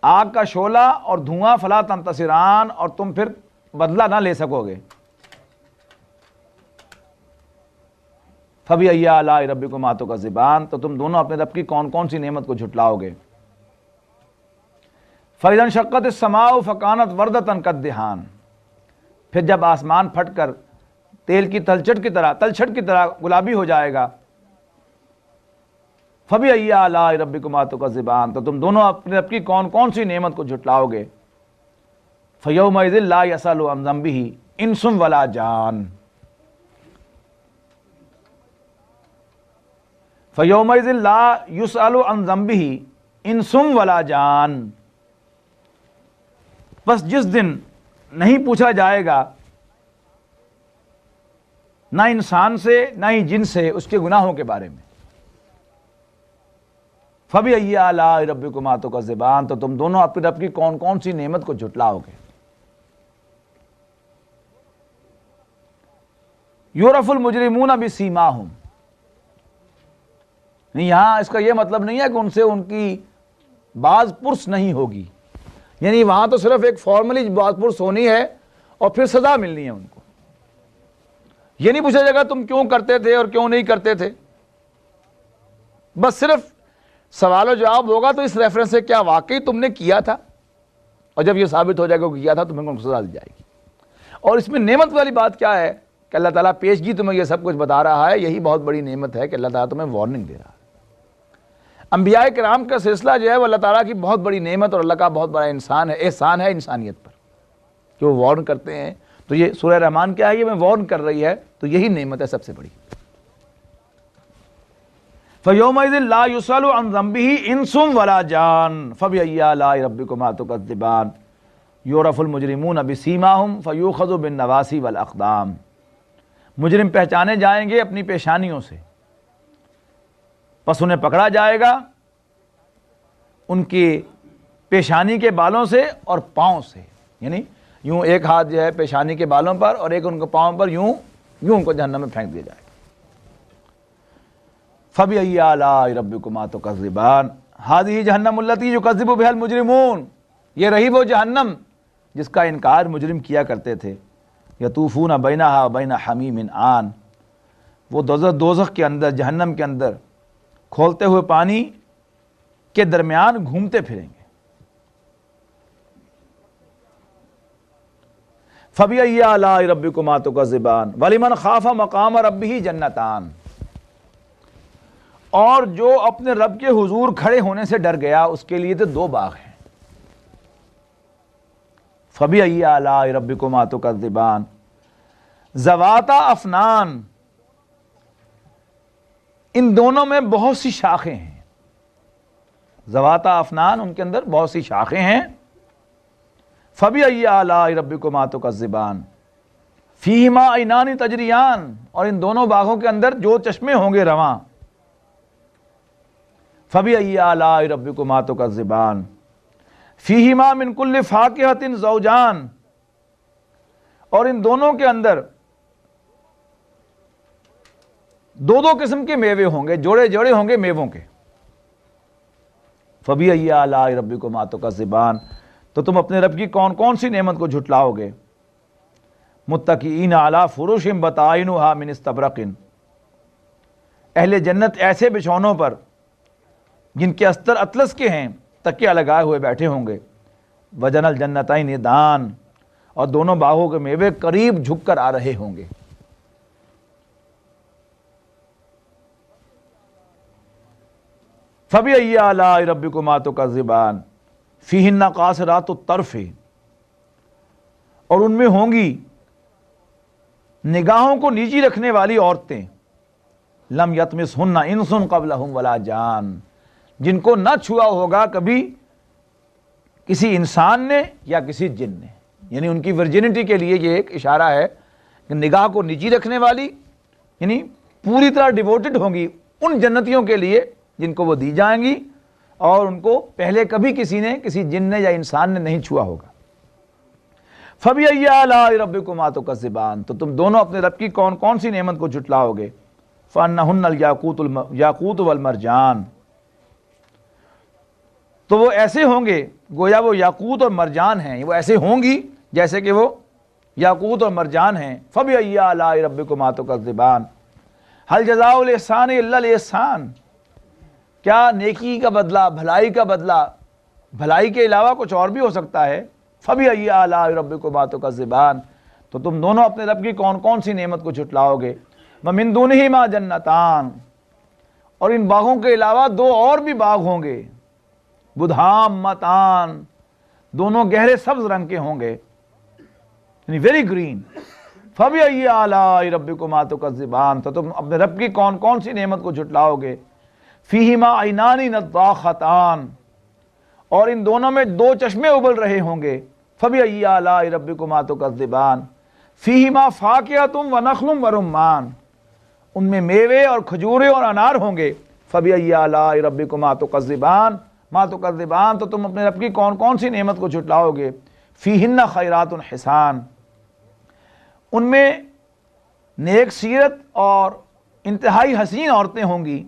آگ کا شعلہ اور دھواں. فَلَا تَنتَصِرَانِ اور تم پھر بدلہ نہ لے سکو گے. فَبِأَيِّ آلَاءِ رَبِّكُمَا تُكَذِّبَانِ تو تم دونوں اپنے رب کی کون کون سی نعمت کو جھٹلاؤ گے. فَإِذَا انشَقَّتِ السَّمَاءُ فَكَانَتْ وَرْدَةً كَالدِّهَانِ پھر جب آسمان پھٹ کر تیل کی تلچھٹ کی طرح گلابی ہو جائے گا. فَبِأَيِّ آلَاءِ رَبِّكُمَا تُكَذِّبَانِ تو تم دونوں اپنے رب کی کون کون سی نعمت کو جھٹلاؤ گے. فَيَوْمَئِذٍ لَا يَسْأَلُ عَنْ ذَنبِهِ إِنسٌ وَلَا جَانٌ فَيَوْمَئِذٍ لَا يُسْأَلُ عَنْ ذَنبِهِ إِنسٌ وَلَا جَانٌ بس جس دن نہیں پوچھا جائے گا نہ انسان سے نہ ہی جن سے اس کے گناہوں کے بارے میں. فَبِأَيِّ آلَاءِ رَبِّكُمَا تُكَذِّبَانِ تو تم دونوں اپنے رب کی کون کون سی نعمت کو جھٹلاؤ گے. يُعْرَفُ الْمُجْرِمُونَ بِسِیمَاهُمْ نہیں، یہاں اس کا یہ مطلب نہیں ہے کہ ان سے ان کی باز پرس نہیں ہوگی، یعنی وہاں تو صرف ایک فارملی باز پرس ہونی ہے اور پھر سزا ملنی ہے ان کو. یہ نہیں پوچھا جائے گا تم کیوں کرتے تھے اور کیوں نہیں کرتے تھے، بس صرف سوال و جواب ہوگا. تو اس ریفرنس سے کیا واقعی تم نے کیا تھا، اور جب یہ ثابت ہو جائے گا کہ کیا تھا تو تمہیں سزا دی جائے گی. اور اس میں نعمت والی بات کیا ہے کہ اللہ تعالیٰ پیشگی تمہیں یہ سب کچھ بتا رہا ہے، یہی بہت بڑی نعمت ہے کہ اللہ تعالیٰ تمہیں وارننگ دے رہا ہے۔ انبیاء کرام کا سلسلہ جو ہے وہ اللہ تعالیٰ کی بہت بڑی نعمت اور اللہ کا بہت بڑا احسان ہے انسانیت پر کہ وہ وارن کرتے ہیں۔ تو یہ سورہ رحمان کیا ہے؟ یہ میں وارن کر رہی ہے، تو یہی نعمت ہے سب سے بڑی۔ فَيَوْمَئِذٍ لَا يُسْأَلُ عَنْ ذَنبِهِ إِنسٌ وَلَا جَانٌ فَبِأَيِّ آلَاءِ رَبِّكُمَا تُكَذِّبَانِ يُعْرَفُ الْمُجْرِمُونَ بِسِيمَاهُمْ فَيُؤْخَذُ بِالنَّوَاصِي وَالْأَقْدَامِ، مجرم پہچانے جائیں گے اپنی پیشانیوں سے، پس انہیں پکڑا جائے گا ان کی پیشانی کے بالوں سے اور پاؤں سے، یعنی یوں ایک ہاتھ جو ہے پیشانی کے بالوں پر اور ایک ان کے پاؤں پر، یوں ان کو جہنم میں پھینک دیا جائے گا۔ فَبِأَيِّ آلَاءِ رَبِّكُمَا تُكَذِّبَانِ هَذِهِ جَهَنَّمُ الَّتِي يُكَذِّبُ بِهَا الْمُجْرِمُونَ، یہ رہی وہ جہنم جس کا انکار مجرم کیا کرتے تھے۔ یطوفون بینہا وبین حمیم آن، وہ دوزخ کے اندر، جہنم کے اندر کھولتے ہوئے پانی کے درمیان گھومتے پھریں گے۔ فَبِأَيِّ آلَاءِ رَبِّكُمَا تُكَذِّبَانِ وَلِمَنْ خَافَ مَقَامَ رَبِّهِ جَنَّتَانِ، اور جو اپنے رب کے حضور کھڑے ہونے سے ڈر گیا اس کے لیے تو دو باغ ہیں۔ فَبِأَيِّ آلَاءِ رَبِّكُمَا تُكَذِّبَانِ ذَوَاتَا أَفْنَانٍ، ان دونوں میں بہت سی شاخیں ہیں۔ ذواتَا أَفْنَان، ان کے اندر بہت سی شاخیں ہیں۔ فَبِأَيِّ آلَاءِ رَبِّكُمَا تُكَذِّبَانِ فِيهِمَا عَيْنَانِ تَجْرِيَانِ، اور ان دونوں باغوں کے اندر جو چشمے ہوں گے رواں۔ فَبِأَيِّ آلَاءِ رَبِّكُمَا تُكَذِّبَانِ فِيهِمَا مِن كُلِّ فَاكِهَةٍ زَوْجَانِ، اور ان دونوں کے اندر دو قسم کے میوے ہوں گے، جوڑے جوڑے ہوں گے میووں کے۔ فَبِأَيِّ آلَاءِ رَبِّكُمَا تُكَذِّبَانِ، تو تم اپنے رب کی کون کون سی نعمت کو جھٹلاؤ گے۔ مُتَّكِئِينَ عَلَىٰ فُرُشٍ بَطَائِنُهَا مِنْ اسْتَبْرَقٍ، اہل جنت ایسے بچھونوں پر جن کے استر اطلس کے ہیں، تکیہ لگائے ہوئے بیٹھے ہوں گے۔ وَجَنَى الْجَنَّتَيْنِ دَانٍ، اور دونوں باغوں کے میوے قریب جھک کر آ رہے ہوں گے۔ فَبِأَيِّ آلَاءِ رَبِّكُمَا تُكَذِّبَانِ فِيهِنَّ قَاصِرَاتُ الطَّرْفِ، اور ان میں ہوں گی نگاہوں کو نیچی رکھنے والی عورتیں، لَمْ يَطْمِثْهُنَّ إِنسٌ قَبْلَهُمْ وَلَا جَانٌ، جن کو نہ چھوا ہوگا کبھی کسی انسان نے یا کسی جن نے، یعنی ان کی ورجنٹی کے لیے یہ ایک اشارہ ہے کہ نگاہ کو نیچی رکھنے والی، یعنی پوری طرح ڈیووٹڈ ہوں گی ان جنتیوں کے لیے جن کو وہ دی جائیں گی، اور ان کو پہلے کبھی کسی نے، کسی جن نے یا انسان نے نہیں چھوا ہوگا۔ فَبِأَيِّ آلَاءِ رَبِّكُمَا تُكَذِّبَانِ، تو تم دونوں اپنے رب کی کون کون سی نعمت کو جھٹلاؤ گے۔ فَأَنَّهُنَّ الْيَاقُوتُ وَالْمَرْجَانُ، تو وہ ایسے ہوں گے گویا وہ یاقوت اور مرجان ہیں، وہ ایسے ہوں گی جیسے کہ وہ یاقوت اور مرجان ہیں۔ فَبِأَيِّ آلَاءِ رَبِّكُمَا تُكَذِّبَانِ هَلْ جَزَاءُ الْإِحْسَانِ إِلَّا الْإِحْسَانُ، کیا نیکی کا بدلہ، بھلائی کا بدلہ بھلائی کے علاوہ کچھ اور بھی ہو سکتا ہے۔ فَبِأَيِّ آلَاءِ رَبِّكُمَا تُكَذِّبَانِ، تو تم دونوں اپنے رب کی کون کون سی نعمت کو جھٹلاؤ گے۔ وَمِن دُونِهِمَا جَنَّتَانِ، اور ان باغوں کے علاوہ دو اور بھی باغ ہوں گے۔ بُدْحَامَّتَانِ، دونوں گہرے سبز رنگ کے ہوں گے، یعنی ویری گرین۔ فَبِأَيِّ آلَاءِ رَبِّكُمَا تُكَذِّبَانِ، تو تم اپنے رب کی کون کون سی نعمت کو جھٹلاؤ گے۔ فِيهِمَا عَيْنَانِ نَضَّاخَتَانِ، اور ان دونوں میں دو چشمے ابل رہے ہوں گے۔ فَبِأَيِّ آلَاءِ رَبِّكُمَا تُكَذِّبَانِ فِيهِمَا فَاكِهَةٌ وَنَخْلٌ وَرُمَّانٌ، ان میں میوے اور کھجورے اور انار ہوں گے۔ فَبِأَيِّ آلَاءِ رَبِّكُمَا تُكَذِّبَانِ ما تُكَذِّبَانِ، تو تم اپنے رب کی کون کون سی نعمت کو جھٹلاؤ گے۔ فِيهِنَّ خَيْرَاتٌ حِسَانٌ، ان میں نیک سیرت اور انتہائی حسین عورتیں ہوں گی۔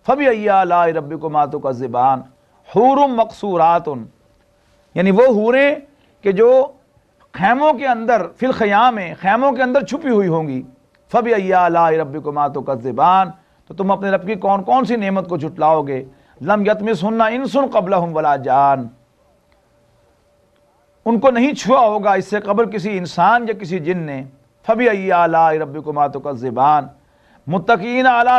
فَبِأَيِّ آلَاءِ رَبِّكُمَا تُكَذِّبَانِ حُورٌ مَقْصُورَاتٌ، یعنی وہ حوریں کہ جو خیموں کے اندر، فی الخیام، خیموں کے اندر چھپی ہوئی ہوں گی۔ فَبِأَيِّ آلَاءِ رَبِّكُمَا تُكَذِّبَانِ، تو تم اپنے رب کی کون کون سی نعمت کو جھٹلاؤ گے۔ لَمْ يَطْمِثْهُنَّ إِنسٌ قَبْلَهُمْ وَلَا جَانٌ، ان کو نہیں چھوا ہوگا اس سے قبل کسی انسان یا کسی جن نے۔ فبأي آلاء ربكما تكذبان متقین علی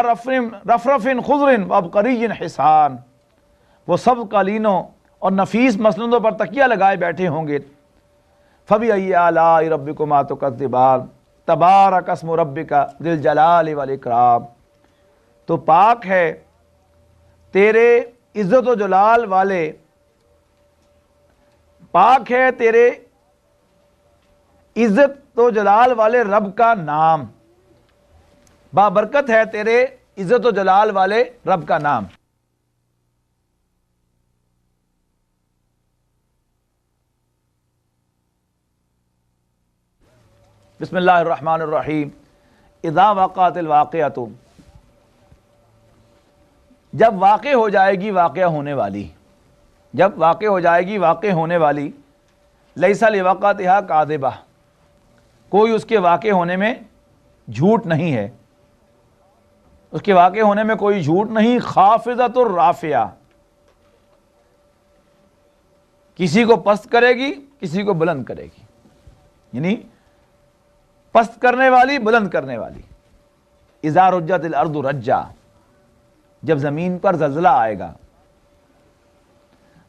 رفرف خضر وعبقری حسان، وہ سب قالینوں اور نفیس مسندوں پر تکیہ لگائے بیٹھے ہوں گے۔ فبأي آلاء ربكما تكذبان تبارک اسم ربک ذی الجلال والاکرام، تو پاک ہے تیرے عزت و جلال والے، پاک ہے تیرے عزت و جلال والے رب کا نام، بابرکت ہے تیرے عزت و جلال والے رب کا نام۔ بسم اللہ الرحمن الرحیم۔ اذا وقعت الواقعۃ، جب واقع ہو جائے گی واقعہ ہونے والی، جب واقع ہو جائے گی واقع ہونے والی، لیس لوقعتھا کاذبہ، کوئی اس کے واقع ہونے میں جھوٹ نہیں ہے، اس کے واقع ہونے میں کوئی جھوٹ نہیں، خافضۃ الرافعہ، کسی کو پست کرے گی کسی کو بلند کرے گی، یعنی پست کرنے والی بلند کرنے والی۔ اذا رجت الارض رجا، جب زمین پر زلزلہ آئے گا،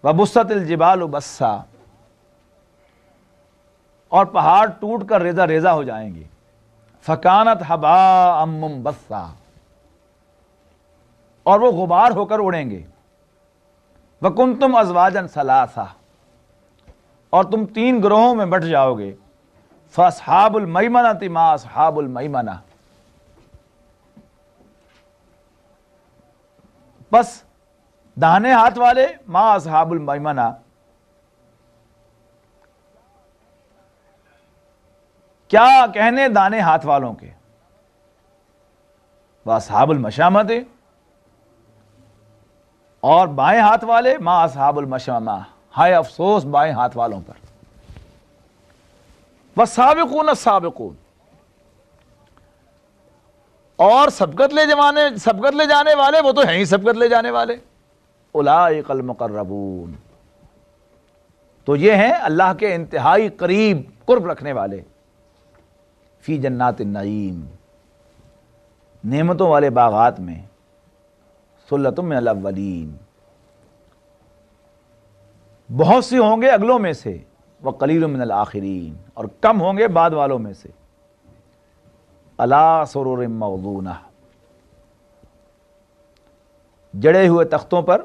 وبست الجبال بسا، اور پہاڑ ٹوٹ کر ریزہ ریزہ ہو جائیں گے، فکانت ہباء منبثا، اور وہ غبار ہو کر اڑیں گے، وکنتم ازواجا ثلاثا، اور تم تین گروہوں میں بٹ جاؤ گے، فاصحاب المیمنۃ ما اصحاب المیمنہ، بس داہنے ہاتھ والے ما اصحاب المیمنہ، کیا کہنے دانے ہاتھ والوں کے، واصحاب المشامۃ، اور بائیں ہاتھ والے ما اصحاب المشامہ، ہائے افسوس بائیں ہاتھ والوں پر۔ والسابقون السابقون، اور سبقت لے جانے والے وہ تو ہیں ہی سبقت لے جانے والے، اولئک المقربون، تو یہ ہیں اللہ کے انتہائی قریب قرب رکھنے والے، فی جنات النعیم، نعمتوں والے باغات میں، ثلۃ من الاولین، بہت سے ہوں گے اگلوں میں سے، وقلیل من الآخرین، اور کم ہوں گے بعد والوں میں سے، علی سرر موضونہ، جڑے ہوئے تختوں پر،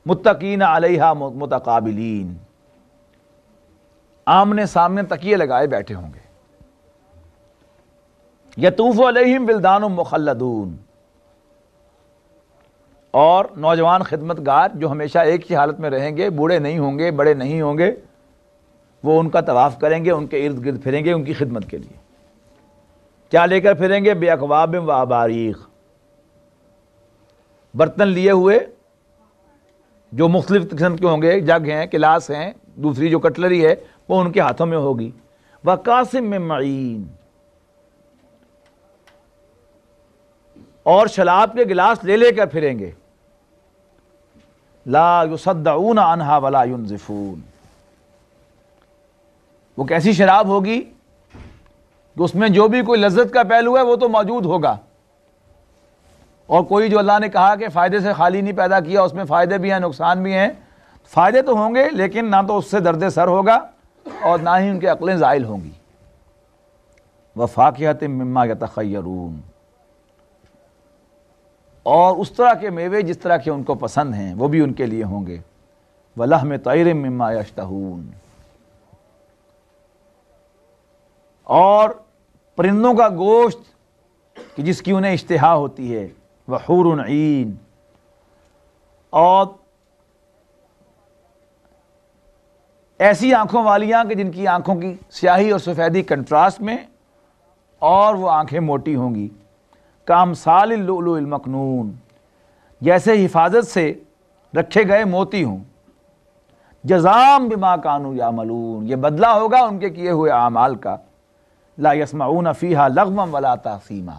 متقین علیہا متقابلین، آمنے سامنے تکیے لگائے بیٹھے ہوں گے، یطوف علیہم ولدان مخلدون، اور نوجوان خدمتگار جو ہمیشہ ایک ہی حالت میں رہیں گے، بوڑھے نہیں ہوں گے، بڑے نہیں ہوں گے، وہ ان کا طواف کریں گے، ان کے ارد گرد پھریں گے ان کی خدمت کے لیے۔ کیا لے کر پھریں گے؟ بِأَكْوَابٍ وَأَبَارِيقَ، برتن لیے ہوئے جو مختلف قسم کے ہوں گے، جگ ہیں، گلاس ہیں، دوسری جو کٹلری ہے وہ ان کے ہاتھوں میں ہوگی، وَكَاسٍ مِّن مَّعِينٍ، اور شراب کے گلاس لے لے کر پھریں گے، لا يصدعون عنہا ولا ينزفون، وہ کیسی شراب ہوگی کہ اس میں جو بھی کوئی لذت کا پہلو ہے وہ تو موجود ہوگا، اور کوئی جو اللہ نے کہا کہ فائدے سے خالی نہیں پیدا کیا، اس میں فائدے بھی ہیں نقصان بھی ہیں، فائدے تو ہوں گے لیکن نہ تو اس سے درد سر ہوگا اور نہ ہی ان کی عقلیں زائل ہوں گی، وَفَاكِهَةٍ مِّمَّا يَتَخَيَّرُونَ، اور اس طرح کے میوے جس طرح کے ان کو پسند ہیں وہ بھی ان کے لیے ہوں گے، وَلَحْمِ طَيْرٍ مِّمَّا يَشْتَهُونَ، اور پرندوں کا گوشت کہ جس کی انہیں اشتہا ہوتی ہے، وَحُورٌ عِین، اور ایسی آنکھوں والیاں کہ جن کی آنکھوں کی سیاہی اور سفیدی کنٹراسٹ میں، اور وہ آنکھیں موٹی ہوں گی، کامثال اللؤلؤ المکنون، جیسے حفاظت سے رکھے گئے موتی ہوں، جزاء بما کانوا یعملون، یہ بدلہ ہوگا ان کے کیے ہوئے اعمال کا، لا یسمعون فیہا لغوا ولا تأثیما،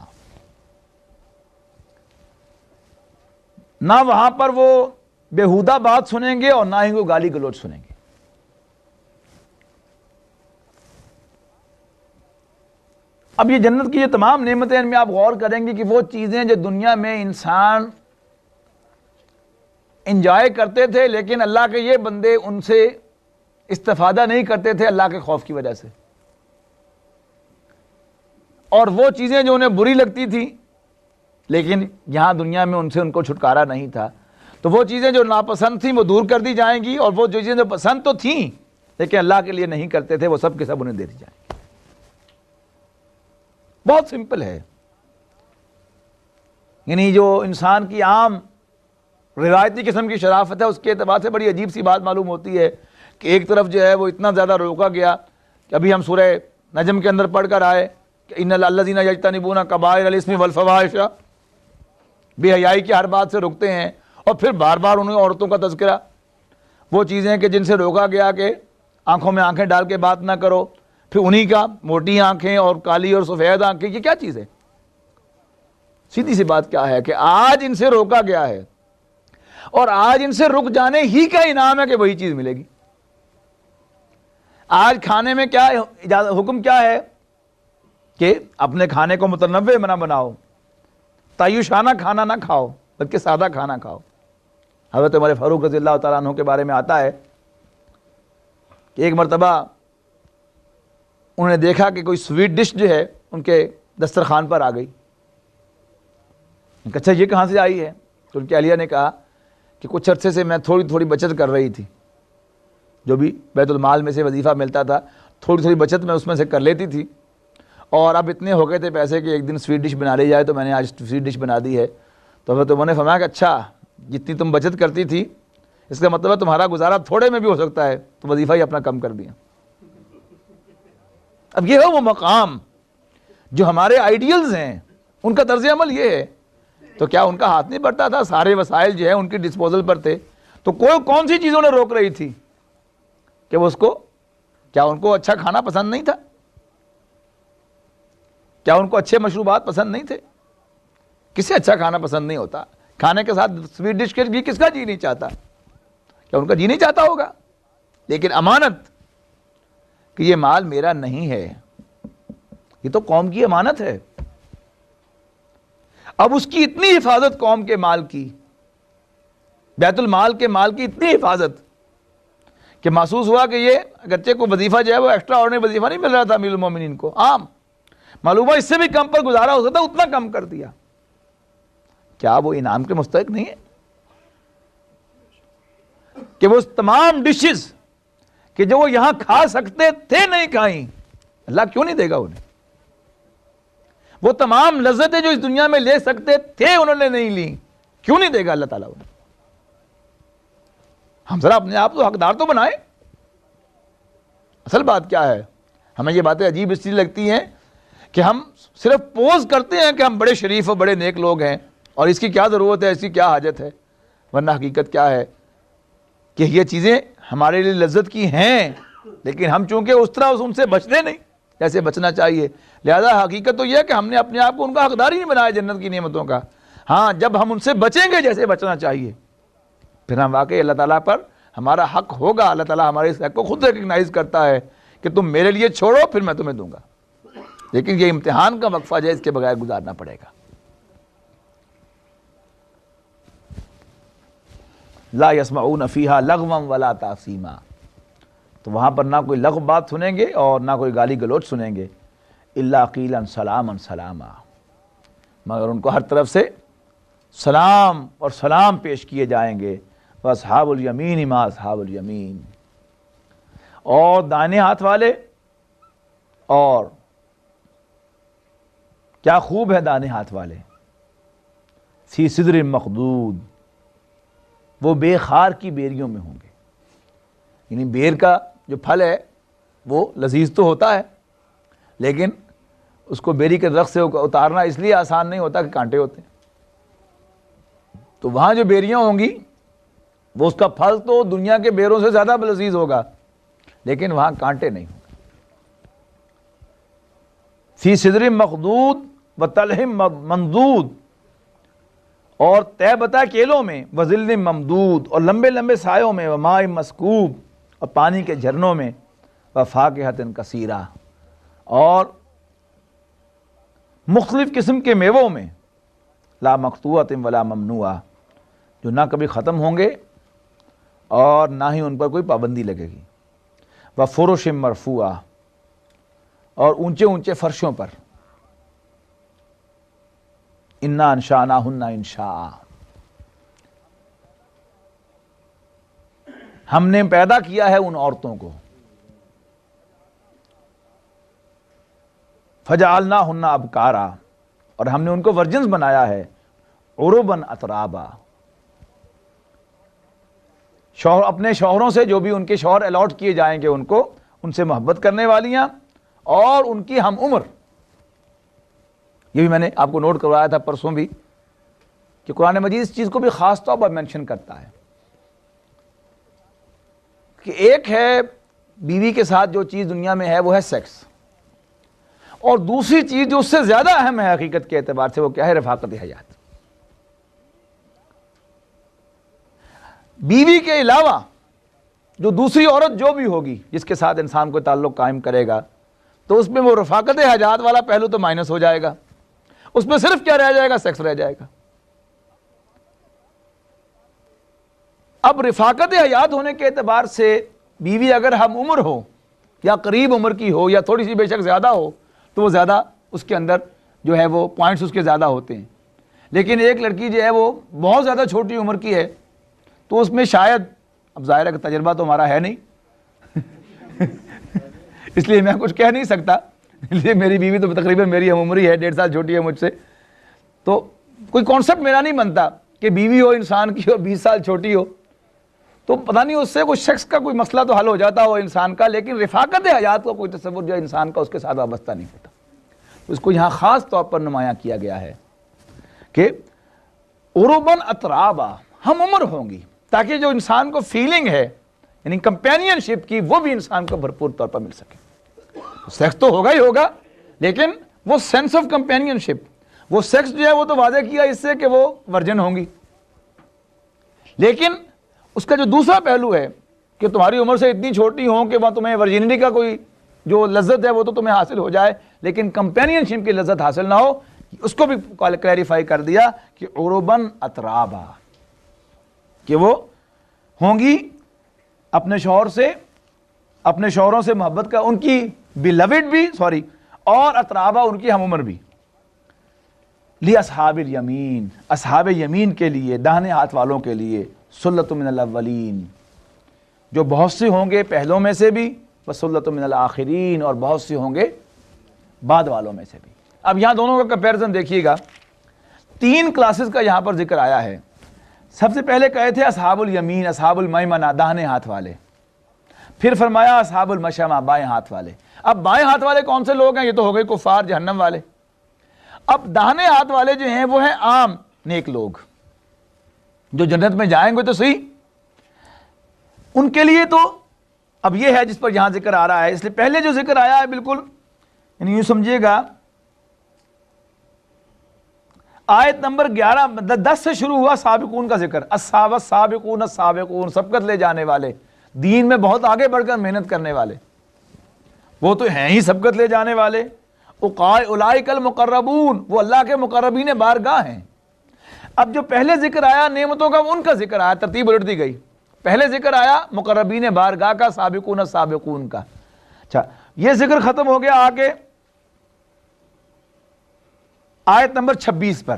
نہ وہاں پر وہ بیہودہ بات سنیں گے اور نہ ہی وہ گالی گلوچ سنیں گے۔ اب یہ جنت کی یہ تمام نعمتیں، ان میں آپ غور کریں گے کہ وہ چیزیں جو دنیا میں انسان انجوائے کرتے تھے، لیکن اللہ کے یہ بندے ان سے استفادہ نہیں کرتے تھے اللہ کے خوف کی وجہ سے، اور وہ چیزیں جو انہیں بری لگتی تھی لیکن یہاں دنیا میں ان سے ان کو چھٹکارا نہیں تھا، تو وہ چیزیں جو ناپسند تھیں وہ دور کر دی جائیں گی، اور وہ چیزیں جو پسند تو تھیں لیکن اللہ کے لیے نہیں کرتے تھے وہ سب کے سب انہیں دے دی جائیں گی۔ بہت سمپل ہے، یعنی جو انسان کی عام روایتی قسم کی شرافت ہے اس کے اعتبار سے بڑی عجیب سی بات معلوم ہوتی ہے کہ ایک طرف جو ہے وہ اتنا زیادہ روکا گیا کہ ابھی ہم سورہ نجم کے اندر پڑھ کر آئے کہ ان الذین یجتنبون کبائر الاسم والفواحش، بے حیائی کی ہر بات سے رکتے ہیں، اور پھر بار بار انہیں عورتوں کا تذکرہ، وہ چیزیں کہ جن سے روکا گیا کہ آنکھوں میں آنکھیں ڈال کے بات نہ کرو، پھر انہی کا موٹی آنکھیں اور کالی اور سفید آنکھیں، یہ کیا چیز ہے؟ سیدھی سی بات کیا ہے کہ آج ان سے روکا گیا ہے، اور آج ان سے رک جانے ہی کا انعام ہے کہ وہی چیز ملے گی۔ آج کھانے میں کیا حکم کیا ہے کہ اپنے کھانے کو متنوع نہ بناؤ، تعیشانہ کھانا نہ کھاؤ بلکہ سادہ کھانا کھاؤ۔ حضرت عمر فاروق رضی اللہ تعالیٰ عنہ کے بارے میں آتا ہے کہ ایک مرتبہ انہوں نے دیکھا کہ کوئی سویٹ ڈش جو ہے ان کے دسترخوان پر آ گئی۔ اچھا یہ کہاں سے آئی ہے؟ تو ان کی اہلیہ نے کہا کہ کچھ عرصے سے میں تھوڑی تھوڑی بچت کر رہی تھی، جو بھی بیت المال میں سے وظیفہ ملتا تھا تھوڑی تھوڑی بچت میں اس میں سے کر لیتی تھی، اور اب اتنے ہو گئے تھے پیسے کہ ایک دن سویٹ ڈش بنا لی جائے، تو میں نے آج سویٹ ڈش بنا دی ہے۔ تو حضرت عمر نے فرمایا کہ اچھا جتنی تم بچت کرتی تھی اس کا مطلب ہے تمہارا گزارا تھوڑے میں بھی ہو سکتا ہے، تو وظیفہ ہی اپنا کم کر دیا۔ اب یہ ہے وہ مقام جو ہمارے آئیڈیلز ہیں، ان کا طرز عمل یہ ہے، تو کیا ان کا ہاتھ نہیں بڑھتا تھا؟ سارے وسائل جو ہیں ان کی ڈسپوزل پر تھے، تو کون سی چیزوں نے روک رہی تھی کہ وہ اس کو، کیا ان کو اچھا کھانا پسند نہیں تھا؟ کیا ان کو اچھے مشروبات پسند نہیں تھے؟ کسے اچھا کھانا پسند نہیں ہوتا؟ کھانے کے ساتھ سویٹ ڈش کے بھی کس کا جی نہیں چاہتا؟ کیا ان کا جی نہیں چاہتا ہوگا؟ لیکن امانت کہ یہ مال میرا نہیں ہے، یہ تو قوم کی امانت ہے۔ اب اس کی اتنی حفاظت، قوم کے مال کی، بیت المال کے مال کی اتنی حفاظت کہ محسوس ہوا کہ یہ اگرچہ کو وظیفہ جو ہے وہ ایکسٹرا آرڈنری وظیفہ نہیں مل رہا تھا امیر المومنین کو، عام معلوم ہے اس سے بھی کم پر گزارا ہو سکتا، اتنا کم کر دیا۔ کیا وہ انعام کے مستحق نہیں ہے کہ وہ تمام ڈشز کہ جو وہ یہاں کھا سکتے تھے نہیں کھائیں، اللہ کیوں نہیں دے گا انہیں؟ وہ تمام لذتیں جو اس دنیا میں لے سکتے تھے انہوں نے نہیں لی، کیوں نہیں دے گا اللہ تعالیٰ انہیں؟ ہم ذرا اپنے آپ کو حقدار تو بنائیں۔ اصل بات کیا ہے، ہمیں یہ باتیں عجیب اس لیے لگتی ہیں کہ ہم صرف پوز کرتے ہیں کہ ہم بڑے شریف اور بڑے نیک لوگ ہیں، اور اس کی کیا ضرورت ہے، اس کی کیا حاجت ہے، ورنہ حقیقت کیا ہے کہ یہ چیزیں ہمارے لیے لذت کی ہیں، لیکن ہم چونکہ اس طرح ان سے بچتے نہیں جیسے بچنا چاہیے، لہذا حقیقت تو یہ ہے کہ ہم نے اپنے آپ کو ان کا حقدار ہی نہیں بنایا جنت کی نعمتوں کا۔ ہاں جب ہم ان سے بچیں گے جیسے بچنا چاہیے، پھر ہم واقعی اللہ تعالیٰ پر ہمارا حق ہوگا۔ اللہ تعالیٰ ہمارے اس حق کو خود ریکگنائز کرتا ہے کہ تم میرے لیے چھوڑو پھر میں تمہیں دوں گا، لیکن یہ امتحان کا وقفہ جو ہے اس کے بغیر گزارنا پڑے گا۔ لا يسمعون فیہا لغوا ولا تاثیما، تو وہاں پر نہ کوئی لغو بات سنیں گے اور نہ کوئی گالی گلوچ سنیں گے، الا قیلا سلاما سلاما، مگر ان کو ہر طرف سے سلام اور سلام پیش کیے جائیں گے۔ واصحاب الیمین ما اصحاب الیمین، اور دائنے ہاتھ والے، اور کیا خوب ہے دائنے ہاتھ والے، فی سدر مخضود، وہ بے خار کی بیریوں میں ہوں گے۔ یعنی بیر کا جو پھل ہے وہ لذیذ تو ہوتا ہے، لیکن اس کو بیری کے درخت سے اتارنا اس لیے آسان نہیں ہوتا کہ کانٹے ہوتے ہیں۔ تو وہاں جو بیریاں ہوں گی وہ اس کا پھل تو دنیا کے بیروں سے زیادہ لذیذ ہوگا، لیکن وہاں کانٹے نہیں ہوں گے۔ فی سدر مخضود و طلح منضود، اور طے بتا کیلوں میں، وظل ممدود، اور لمبے لمبے سایوں میں، وماء مسکوب، اور پانی کے جھرنوں میں، وفاکہۃ کثیرہ، اور مختلف قسم کے میووں میں، لا مقطوعۃ ولا ممنوعہ، جو نہ کبھی ختم ہوں گے اور نہ ہی ان پر کوئی پابندی لگے گی، وفرش مرفوعہ، اور اونچے اونچے فرشوں پر، انا انشأناہن انشاء، ہم نے پیدا کیا ہے ان عورتوں کو، فجعلناہن ابکارا، اور ہم نے ان کو ورجنز بنایا ہے، عربا اترابا، شوہر اپنے شوہروں سے، جو بھی ان کے شوہر الاٹ کیے جائیں گے ان کو، ان سے محبت کرنے والیاں اور ان کی ہم عمر۔ یہ بھی میں نے آپ کو نوٹ کروایا تھا پرسوں بھی کہ قرآن مجید اس چیز کو بھی خاص طور پر مینشن کرتا ہے کہ ایک ہے بیوی کے ساتھ جو چیز دنیا میں ہے وہ ہے سیکس، اور دوسری چیز جو اس سے زیادہ اہم ہے حقیقت کے اعتبار سے، وہ کیا ہے؟ رفاقت حیات۔ بیوی کے علاوہ جو دوسری عورت جو بھی ہوگی جس کے ساتھ انسان کو تعلق قائم کرے گا، تو اس میں وہ رفاقت حاجات والا پہلو تو مائنس ہو جائے گا، اس میں صرف کیا رہ جائے گا؟ سیکس رہ جائے گا۔ اب رفاقت حیات ہونے کے اعتبار سے بیوی اگر ہم عمر ہو یا قریب عمر کی ہو یا تھوڑی سی بے شک زیادہ ہو، تو وہ زیادہ اس کے اندر جو ہے وہ پوائنٹس اس کے زیادہ ہوتے ہیں، لیکن ایک لڑکی جو ہے وہ بہت زیادہ چھوٹی عمر کی ہے، تو اس میں شاید، اب ظاہر ہے کہ تجربہ تو ہمارا ہے نہیں اس لیے میں کچھ کہہ نہیں سکتا، اس لیے میری بیوی تو تقریباً میری ہم عمری ہے، 1.5 سال چھوٹی ہے مجھ سے، تو کوئی کانسیپٹ میرا نہیں بنتا کہ بیوی ہو انسان کی اور 20 سال چھوٹی ہو، تو پتہ نہیں اس سے کوئی شخص کا کوئی مسئلہ تو حل ہو جاتا ہو انسان کا، لیکن رفاقت حیات کا کوئی تصور جو انسان کا اس کے ساتھ وابستہ نہیں ہوتا۔ اس کو یہاں خاص طور پر نمایاں کیا گیا ہے کہ عرباً اترابا، ہم عمر ہوں گی، تاکہ جو انسان کو فیلنگ ہے یعنی کمپینین شپ کی، وہ بھی انسان کو بھرپور طور پر مل سکے۔ سیکس تو ہوگا ہی ہوگا، لیکن وہ سینس آف کمپینین شپ، وہ سیکس جو ہے وہ تو واضح کیا اس سے کہ وہ ورجن ہوں گی، لیکن اس کا جو دوسرا پہلو ہے کہ تمہاری عمر سے اتنی چھوٹی ہوں کہ وہاں تمہیں ورجینٹی کا کوئی جو لذت ہے وہ تو تمہیں حاصل ہو جائے، لیکن کمپینین شپ کی لذت حاصل نہ ہو، اس کو بھی کلیریفائی کر دیا کہ عرباً اترابا، کہ وہ ہوں گی اپنے شوہر سے، اپنے شوہروں سے محبت کا، ان کی بیلوڈ بھی اور اترابا، ان کی ہم عمر بھی، لی اصحاب الیمین، اصحاب یمین کے لیے، داہنے ہاتھ والوں کے لیے، سلۃ من الاولین، جو بہت سے ہوں گے پہلوں میں سے بھی، وسلۃ من الآخرین، اور بہت سے ہوں گے بعد والوں میں سے بھی۔ اب یہاں دونوں کا کمپیریزن دیکھیے گا، 3 کلاسز کا یہاں پر ذکر آیا ہے۔ سب سے پہلے کہے تھے اصحاب الیمین، اصحاب المیمنہ، داہنے ہاتھ والے، پھر فرمایا اصحاب المشأمہ، بائیں ہاتھ والے۔ اب بائیں ہاتھ والے کون سے لوگ ہیں؟ یہ تو ہو گئے کفار، جہنم والے۔ اب داہنے ہاتھ والے جو ہیں وہ ہیں عام نیک لوگ جو جنت میں جائیں گے تو صحیح، ان کے لیے تو اب یہ ہے جس پر یہاں ذکر آ رہا ہے۔ اس لیے پہلے جو ذکر آیا ہے بالکل یعنی یوں سمجھیے گا، آیت نمبر 10 سے شروع ہوا سابقون کا ذکر، السابقون السابقون، سبقت لے جانے والے، دین میں بہت آگے بڑھ کر محنت کرنے والے، وہ تو ہیں ہی سبقت لے جانے والے۔ اولئک المقربون، وہ اللہ کے مقربین بارگاہ ہیں۔ اب جو پہلے ذکر آیا نعمتوں کا، ان کا ذکر آیا، ترتیب الٹ دی گئی، پہلے ذکر آیا مقربین بارگاہ کا، سابقون السابقون کا۔ اچھا، یہ ذکر ختم ہو گیا، آگے آیت نمبر 26 پر،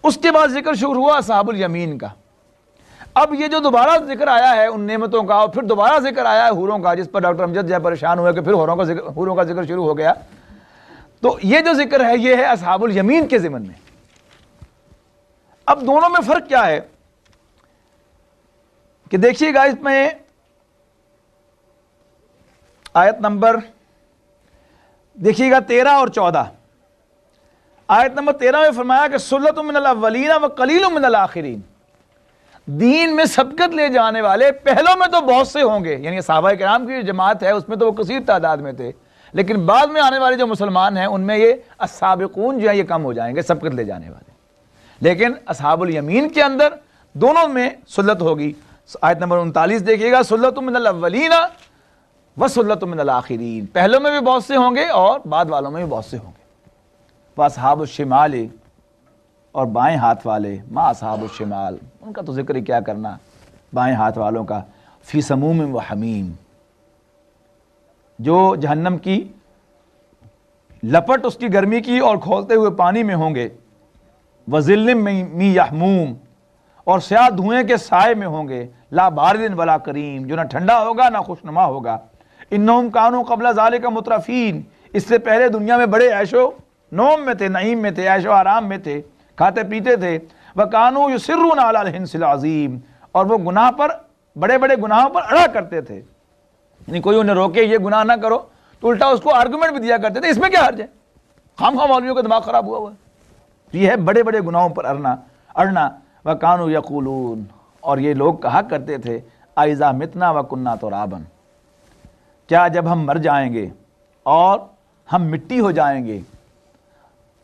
اس کے بعد ذکر شروع ہوا اصحاب الیمین کا۔ اب یہ جو دوبارہ ذکر آیا ہے ان نعمتوں کا، اور پھر دوبارہ ذکر آیا ہے حوروں کا، جس پر ڈاکٹر امجد جو پریشان ہوئے کہ پھر حوروں کا ذکر شروع ہو گیا، تو یہ جو ذکر ہے یہ ہے اصحاب الیمین کے ضمن میں۔ اب دونوں میں فرق کیا ہے کہ دیکھیے گا، اس میں آیت نمبر دیکھیے گا 13 اور 14۔ آیت نمبر 13 میں فرمایا کہ سلۃ من الاولین وقلیل من الآخرین، دین میں سبقت لے جانے والے پہلوں میں تو بہت سے ہوں گے، یعنی صحابہ کرام کی جو جماعت ہے اس میں تو وہ کثیر تعداد میں تھے، لیکن بعد میں آنے والے جو مسلمان ہیں ان میں یہ السابقون جو ہیں یہ کم ہو جائیں گے، سبقت لے جانے والے۔ لیکن اصحاب الیمین کے اندر دونوں میں سلت ہوگی۔ آیت نمبر 39 دیکھیے گا، سلۃ من الاولین وسلۃ من الآخرین، پہلوں میں بھی بہت سے ہوں گے اور بعد والوں میں بھی بہت سے ہوں گے۔ واصحاب الشمال، اور بائیں ہاتھ والے، ما اصحاب الشمال، ان کا تو ذکر ہی کیا کرنا، بائیں ہاتھ والوں کا، فی سموم و حمیم، جو جہنم کی لپٹ اس کی گرمی کی اور کھولتے ہوئے پانی میں ہوں گے، وظل من یحموم، اور سیاہ دھوئیں کے سائے میں ہوں گے، لا بارد ولا کریم، جو نہ ٹھنڈا ہوگا نہ خوشنما ہوگا، انہم کانوا قبل ذالک مترفین، اس سے پہلے دنیا میں بڑے عیش و نوم میں تھے، نعیم میں تھے، عیش و آرام میں تھے، کھاتے پیتے تھے، وکانوا یصرون علی الحنث العظیم، اور وہ گناہ پر، بڑے بڑے گناہوں پر اڑا کرتے تھے، یعنی کوئی انہیں روکے یہ گناہ نہ کرو تو الٹا اس کو آرگومنٹ بھی دیا کرتے تھے، اس میں کیا حرج ہے، خام خواہ مولویوں کا دماغ خراب ہوا ہے، یہ ہے بڑے بڑے گناہوں پر اڑنا، وَكَانُوا يَقُولُونَ، اور یہ لوگ کہا کرتے تھے، أَإِذَا مِتْنَا وَكُنَّا تُرَابًا، کیا جب ہم مر جائیں گے اور ہم مٹی ہو جائیں گے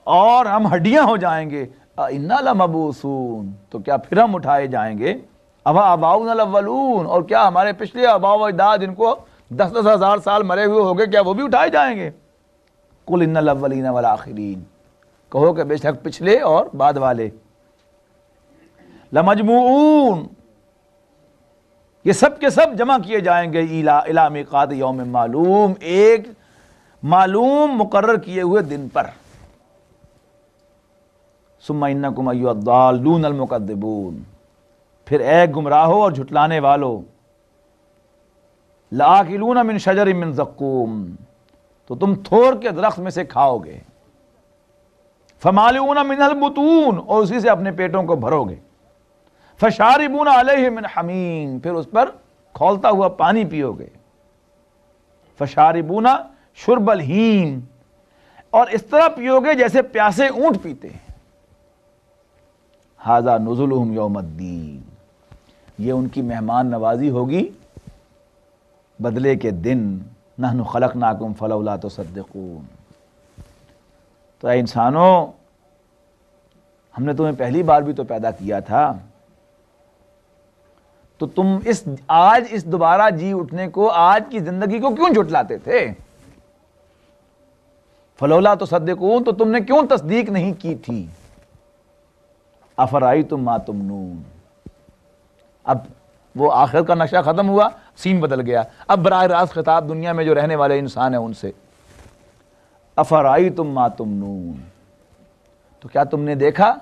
اور ہم ہڈیاں ہو جائیں گے، أَإِنَّا لَمَبْعُوثُونَ، تو کیا پھر ہم اٹھائے جائیں گے، أَوَآبَاؤُنَا الْأَوَّلُونَ، اور کیا ہمارے پچھلے آباء و اجداد جن کو 10,000 10,000 سال مرے ہوئے ہو گئے، کیا وہ بھی اٹھائے جائیں گے، قُلْ إِنَّ الْأَوَّلِينَ وَالْآخِرِينَ، کہو کہ بے شک پچھلے اور بعد والے، لمجموعون، یہ سب کے سب جمع کیے جائیں گے، الی میقات یوم معلوم، ایک معلوم مقرر کیے ہوئے دن پر، ثم انکم ایھا الضالون المکذبون، پھر اے گمراہو اور جھٹلانے والو، لآکلون من شجر من زقوم، تو تم تھور کے درخت میں سے کھاؤ گے، فمالئون منہ البطون، اور اسی سے اپنے پیٹوں کو بھرو گے، فشاربون علیہ من حمیم، پھر اس پر کھولتا ہوا پانی پیو گے، فشاربون شرب الہیم، اور اس طرح پیو گے جیسے پیاسے اونٹ پیتے ہیں، ھذا نزلہم یوم الدین، یہ ان کی مہمان نوازی ہوگی بدلے کے دن، نحن خلقناکم فلولا تصدقون، تو اے انسانوں، ہم نے تمہیں پہلی بار بھی تو پیدا کیا تھا، تو تم آج اس دوبارہ جی اٹھنے کو، آج کی زندگی کو کیوں جھٹلاتے تھے، فلولا تصدقون، تو تم نے کیوں تصدیق نہیں کی تھی، افرأیتم ما تمنون، اب وہ آخر کا نقشہ ختم ہوا، سین بدل گیا، اب براہ راست خطاب دنیا میں جو رہنے والے انسان ہیں ان سے، افرأیتم ما تمنون، تو کیا تم نے دیکھا،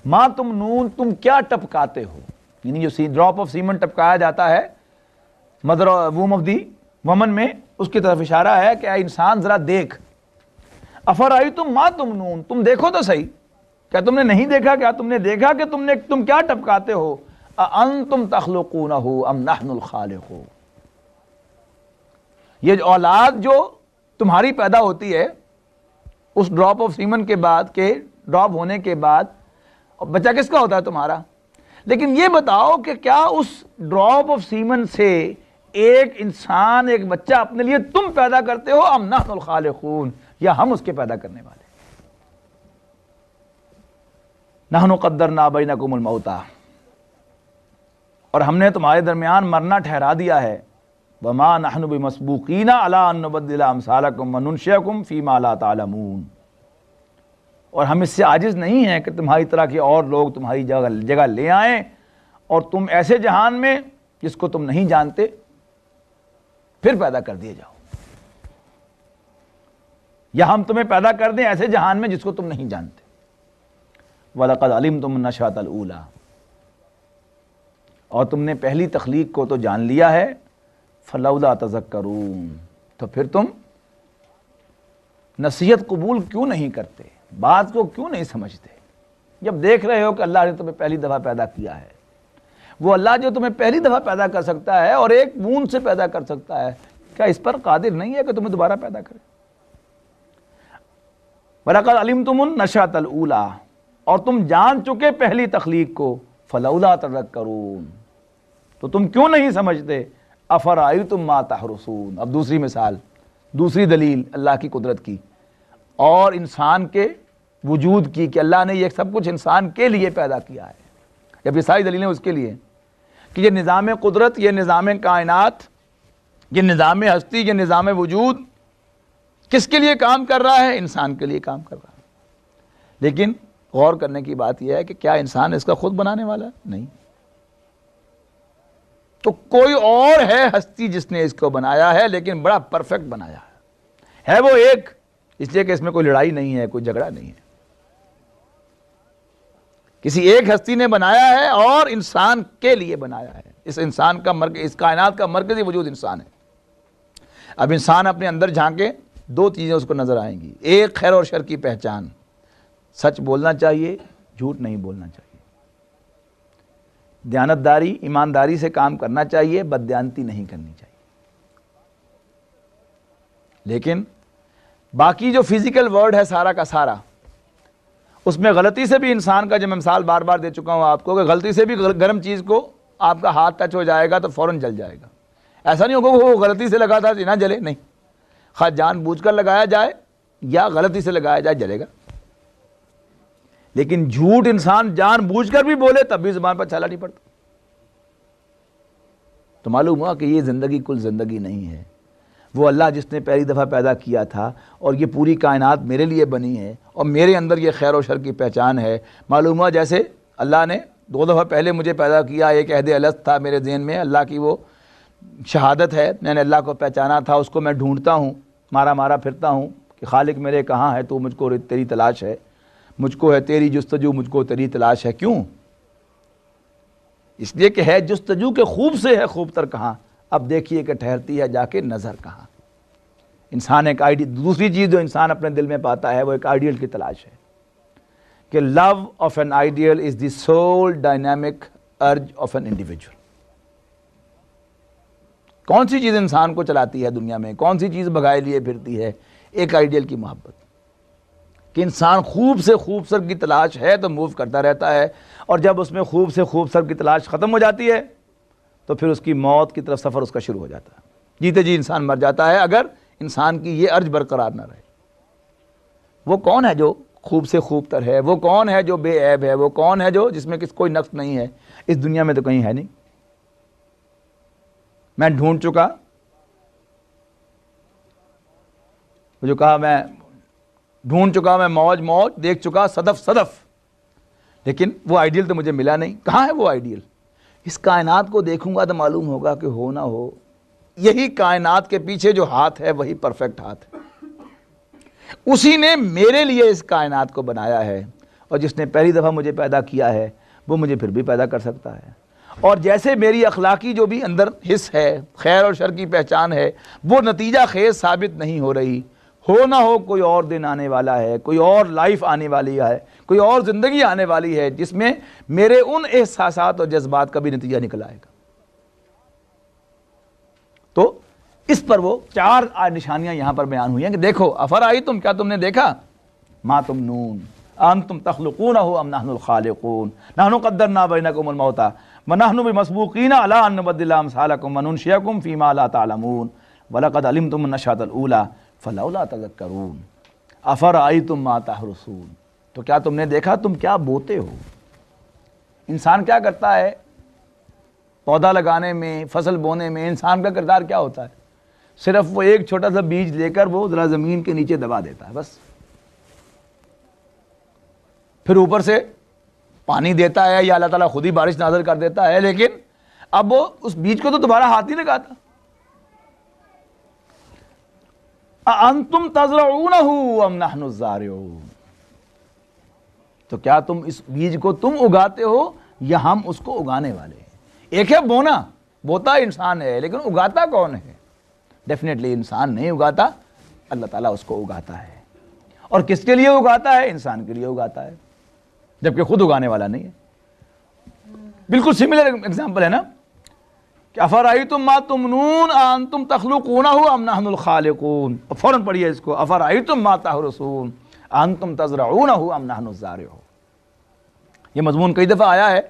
ما تمنون، تم کیا ٹپکاتے ہو، یعنی جو ڈراپ آف سیمن ٹپکایا جاتا ہے مدر ووم آف دی وومن میں، اس کی طرف اشارہ ہے کہ اے انسان ذرا دیکھ، افرأیتم ما تمنون، تم دیکھو تو صحیح، کیا تم نے نہیں دیکھا، کیا تم نے دیکھا کہ تم کیا ٹپکاتے ہو، اانتم تخلقونہ ام نحن الخالقون، یہ جو اولاد جو تمہاری پیدا ہوتی ہے اس ڈراپ آف سیمن کے بعد، کے ڈراپ ہونے کے بعد، بچہ کس کا ہوتا ہے، تمہارا، لیکن یہ بتاؤ کہ کیا اس ڈراپ آف سیمن سے ایک انسان، ایک بچہ اپنے لیے تم پیدا کرتے ہو، ام نحن الخالقون، یا ہم اس کے پیدا کرنے والے، نحن قدرنا بینکم الموت، اور ہم نے تمہارے درمیان مرنا ٹھہرا دیا ہے، وما نحن بمسبوقین علی ان نبدل امثالکم وننشئکم فیما لا تعلمون، اور ہم اس سے عاجز نہیں ہیں کہ تمہاری طرح کے اور لوگ تمہاری جگہ لے آئیں اور تم ایسے جہان میں جس کو تم نہیں جانتے پھر پیدا کر دیے جاؤ، یا ہم تمہیں پیدا کر دیں ایسے جہان میں جس کو تم نہیں جانتے، وَلَقَدْ عَلِمْتُمُ النَّشْأَةَ الْأُولَىٰ، اور تم نے پہلی تخلیق کو تو جان لیا ہے، فَلَوْلَا تَذَكَّرُونَ، تو پھر تم نصیحت قبول کیوں نہیں کرتے، بات کو کیوں نہیں سمجھتے، جب دیکھ رہے ہو کہ اللہ نے تمہیں پہلی دفعہ پیدا کیا ہے، وہ اللہ جو تمہیں پہلی دفعہ پیدا کر سکتا ہے اور ایک بوند سے پیدا کر سکتا ہے، کیا اس پر قادر نہیں ہے کہ تمہیں دوبارہ پیدا کرے، وَلَقَدْ عَلِمْتُمُ النَّشْأَةَ الْأُولَىٰ، اور تم جان چکے پہلی تخلیق کو، فَلَوْلَا تَذَكَّرُونَ، تو تم کیوں نہیں سمجھتے، أَفَرَأَيْتُم مَّا تَحْرُثُونَ، اب دوسری مثال، دوسری دلیل اللہ کی قدرت کی اور انسان کے وجود کی، کہ اللہ نے یہ سب کچھ انسان کے لیے پیدا کیا ہے، جب یہ ساری دلیلیں اس کے لیے کہ یہ نظام قدرت، یہ نظام کائنات، یہ نظام ہستی، یہ نظام وجود کس کے لیے کام کر رہا ہے، انسان کے لیے کام کر رہا ہے، لیکن غور کرنے کی بات یہ ہے کہ کیا انسان اس کا خود بنانے والا ہے؟ نہیں. تو کوئی اور ہے ہستی جس نے اس کو بنایا ہے، لیکن بڑا پرفیکٹ بنایا ہے وہ ایک، اس لیے کہ اس میں کوئی لڑائی نہیں ہے، کوئی جھگڑا نہیں ہے. کسی ایک ہستی نے بنایا ہے اور انسان کے لیے بنایا ہے. اس انسان کا اس کائنات کا مرکزی وجود انسان ہے. اب انسان اپنے اندر جھانکے، دو چیزیں اس کو نظر آئیں گی. ایک، خیر اور شر کی پہچان، سچ بولنا چاہیے، جھوٹ نہیں بولنا چاہیے. دیانتداری، ایمانداری سے کام کرنا چاہیے، بددیانتی نہیں کرنی چاہیے. لیکن باقی جو فزیکل ورلڈ ہے سارا کا سارا، اس میں غلطی سے بھی انسان کا، جو میں مثال بار بار دے چکا ہوں آپ کو، کہ غلطی سے بھی گرم چیز کو آپ کا ہاتھ ٹچ ہو جائے گا تو فوراً جل جائے گا. ایسا نہیں ہوگا وہ غلطی سے لگا تھا نہ جلے، نہیں، خواہ جان بوجھ کر لگایا جائے یا غلطی سے لگایا جائے جلے گا. لیکن جھوٹ انسان جان بوجھ کر بھی بولے تب بھی زبان پر چھالا نہیں پڑتا. تو معلوم ہوا کہ یہ زندگی کل زندگی نہیں ہے. وہ اللہ جس نے پہلی دفعہ پیدا کیا تھا اور یہ پوری کائنات میرے لیے بنی ہے اور میرے اندر یہ خیر و شر کی پہچان ہے. معلوم ہوا جیسے اللہ نے 2 دفعہ پہلے مجھے پیدا کیا، ایک عہد الست تھا میرے ذہن میں، اللہ کی وہ شہادت ہے، میں نے اللہ کو پہچانا تھا، اس کو میں ڈھونڈتا ہوں، مارا پھرتا ہوں کہ خالق میرے کہاں ہے تو، مجھ کو تیری تلاش ہے، مجھ کو ہے تیری جستجو، مجھ کو تیری تلاش ہے. کیوں؟ اس لیے کہ ہے جستجو کے خوب سے ہے خوب تر کہاں، اب دیکھیے کہ ٹھہرتی ہے جا کے نظر کہاں. انسان ایک دوسری چیز جو انسان اپنے دل میں پاتا ہے وہ ایک آئیڈیل کی تلاش ہے، کہ love of an ideal is the sole dynamic urge of an individual. کون سی چیز انسان کو چلاتی ہے دنیا میں، کون سی چیز بھگائے لیے پھرتی ہے؟ ایک آئیڈیل کی محبت، کہ انسان خوب سے خوبصورت کی تلاش ہے تو موو کرتا رہتا ہے، اور جب اس میں خوب سے خوبصورت کی تلاش ختم ہو جاتی ہے تو پھر اس کی موت کی طرف سفر اس کا شروع ہو جاتا ہے. جیتے جی انسان مر جاتا ہے اگر انسان کی یہ ارج برقرار نہ رہے. وہ کون ہے جو خوب سے خوب تر ہے؟ وہ کون ہے جو بے عیب ہے؟ وہ کون ہے جو جس میں کوئی نقص نہیں ہے؟ اس دنیا میں تو کہیں ہے نہیں. میں ڈھونڈ چکا، جو کہا میں ڈھونڈ چکا، میں موج دیکھ چکا، صدف، لیکن وہ آئیڈیل تو مجھے ملا نہیں. کہاں ہے وہ آئیڈیل؟ اس کائنات کو دیکھوں گا تو معلوم ہوگا کہ ہو نہ ہو یہی کائنات کے پیچھے جو ہاتھ ہے وہی پرفیکٹ ہاتھ ہے. اسی نے میرے لیے اس کائنات کو بنایا ہے، اور جس نے پہلی دفعہ مجھے پیدا کیا ہے وہ مجھے پھر بھی پیدا کر سکتا ہے. اور جیسے میری اخلاقی جو بھی اندر حص ہے، خیر اور شر کی پہچان ہے، وہ نتیجہ خیز ثابت نہیں ہو رہی، ہو نہ ہو کوئی اور دن آنے والا ہے، کوئی اور لائف آنے والی ہے، کوئی اور زندگی آنے والی ہے جس میں میرے ان احساسات اور جذبات کا بھی نتیجہ نکل آئے گا. تو اس پر وہ 4 نشانیاں یہاں پر بیان ہوئی ہیں کہ دیکھو، افرائیتم، کیا تم نے دیکھا، ما تمنون انتم تخلقونہ ام نحن الخالقون نحن قدرنا بینکم الموت ونحن بمسبوقین علی ان نبدل امثالکم وننشئکم فیما لا تعلمون ولقد علمتم النشأۃ الاولی فلولا تذکرون افرائیتم ما تحرثون. تو کیا تم نے دیکھا تم کیا بوتے ہو؟ انسان کیا کرتا ہے پودا لگانے میں، فصل بونے میں؟ انسان کا کردار کیا ہوتا ہے؟ صرف وہ ایک چھوٹا سا بیج لے کر وہ ذرا زمین کے نیچے دبا دیتا ہے، بس. پھر اوپر سے پانی دیتا ہے یا اللہ تعالیٰ خود ہی بارش نازل کر دیتا ہے، لیکن اب وہ اس بیج کو تو دوبارہ ہاتھ نہیں لگاتا. انتم تزرعونہ ام نحن الزارعون، تو کیا تم اس بیج کو تم اگاتے ہو یا ہم اس کو اگانے والے ہیں؟ ایک ہے بونا، بوتا انسان ہے، لیکن اگاتا کون ہے؟ ڈیفینیٹلی انسان نہیں اگاتا، اللہ تعالیٰ اس کو اگاتا ہے. اور کس کے لیے اگاتا ہے؟ انسان کے لیے اگاتا ہے، جبکہ خود اگانے والا نہیں ہے. بالکل سملر ایگزامپل ہے نا، کہ افرائیتم ما تمنون انتم تخلقونہ ام نحن الخالقون. فوراً پڑھیے اس کو، افرائیتم ما تحرثون انتم تزرعونہ ام نحن الزارعون. یہ مضمون کئی دفعہ آیا ہے،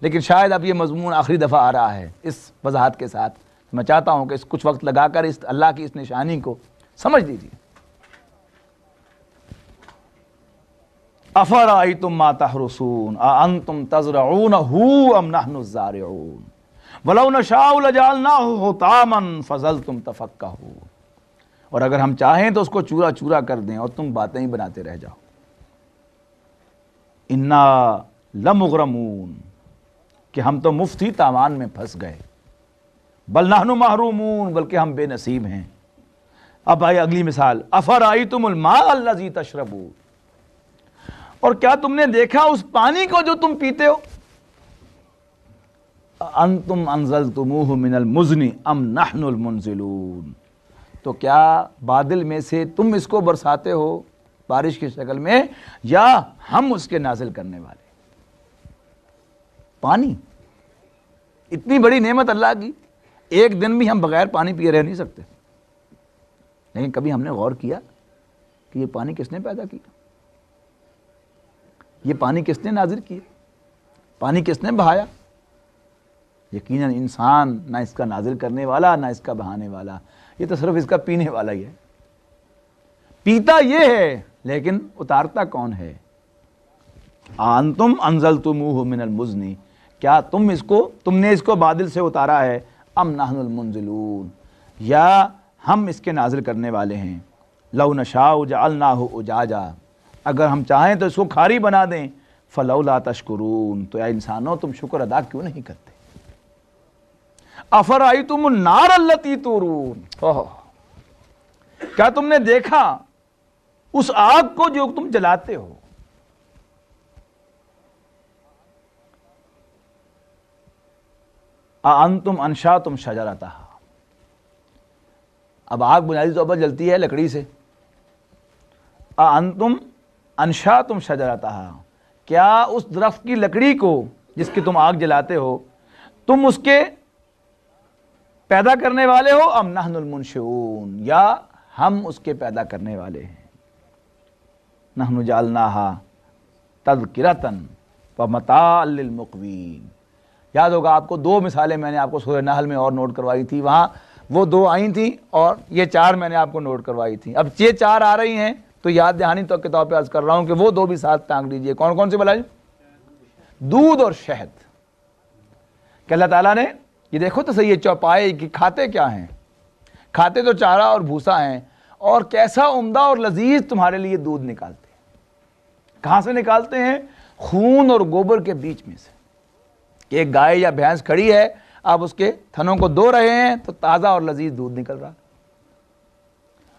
لیکن شاید اب یہ مضمون آخری دفعہ آ رہا ہے اس وضاحت کے ساتھ. میں چاہتا ہوں کہ اس کچھ وقت لگا کر اس اللہ کی اس نشانی کو سمجھ لیجیے. افرائیتم ما تحرثون اانتم تزرعونہ ام نحن الزارعون ولو نشاء لجعلناہ حطاما فظلتم تفکہون. اور اگر ہم چاہیں تو اس کو چورا چورا کر دیں اور تم باتیں ہی بناتے رہ جاؤ. انا لمغرمون، کہ ہم تو مفتی تاوان میں پھنس گئے، بل نحن محرومون، بلکہ ہم بے نصیب ہیں۔ اب آئی اگلی مثال، افرأیتم الماء الذی تشربون، اور کیا تم نے دیکھا اس پانی کو جو تم پیتے ہو؟ انتم انزلتموہ من المزن ام نحن المنزلون، تو کیا بادل میں سے تم اس کو برساتے ہو بارش کی شکل میں، یا ہم اس کے نازل کرنے والے؟ پانی اتنی بڑی نعمت اللہ کی، ایک دن بھی ہم بغیر پانی پیے رہ نہیں سکتے، لیکن کبھی ہم نے غور کیا کہ یہ پانی کس نے پیدا کیا؟ یہ پانی کس نے نازل کیا؟ پانی کس نے بہایا؟ یقیناً انسان نہ اس کا نازل کرنے والا نہ اس کا بہانے والا، یہ تو صرف اس کا پینے والا ہی ہے۔ پیتا یہ ہے لیکن اتارتا کون ہے؟ انتم انزلتموہ من المزن، کیا تم نے اس کو بادل سے اتارا ہے؟ ام نحن المنزلون، یا ہم اس کے نازل کرنے والے ہیں؟ لو نشاء جعلناہ اجاجا، اگر ہم چاہیں تو اس کو کھاری بنا دیں، فلولا تشکرون، تو یا انسانوں تم شکر ادا کیوں نہیں کرتے؟ افرأیتم النار التی تورون، کیا تم نے دیکھا اس آگ کو جو تم جلاتے ہو؟ اانتم انشأتم شجرتہا، اب آگ بنیادی طور پر جلتی ہے لکڑی سے، اانتم انشأتم شجرتہا، کیا اس درخت کی لکڑی کو جس کی تم آگ جلاتے ہو تم اس کے پیدا کرنے والے ہو؟ ام نحن المنشئون، یا ہم اس کے پیدا کرنے والے ہیں؟ نحن جعلناہا تذکرۃ ومتاعا للمقوین۔ یاد ہوگا آپ کو دو مثالیں میں نے آپ کو سورہ نحل میں اور نوٹ کروائی تھی، وہاں وہ دو آئی تھیں اور یہ چار میں نے آپ کو نوٹ کروائی تھی، اب یہ چار آ رہی ہیں تو یاد دہانی تو کتاب پہ عرض کر رہا ہوں کہ وہ دو بھی ساتھ ٹانگ لیجئے۔ کون کون سے بلائیں؟ دودھ اور شہد، کہ اللہ تعالیٰ نے یہ دیکھو تو صحیح ہے چوپائے کہ کھاتے کیا ہیں، کھاتے تو چارہ اور بھوسا ہیں، اور کیسا عمدہ اور لذیذ تمہارے لیے دودھ نکالتے ہیں۔ کہاں سے نکالتے ہیں؟ خون اور گوبر کے بیچ میں سے، کہ ایک گائے یا بھینس کھڑی ہے، آپ اس کے تھنوں کو دھو رہے ہیں تو تازہ اور لذیذ دودھ نکل رہا،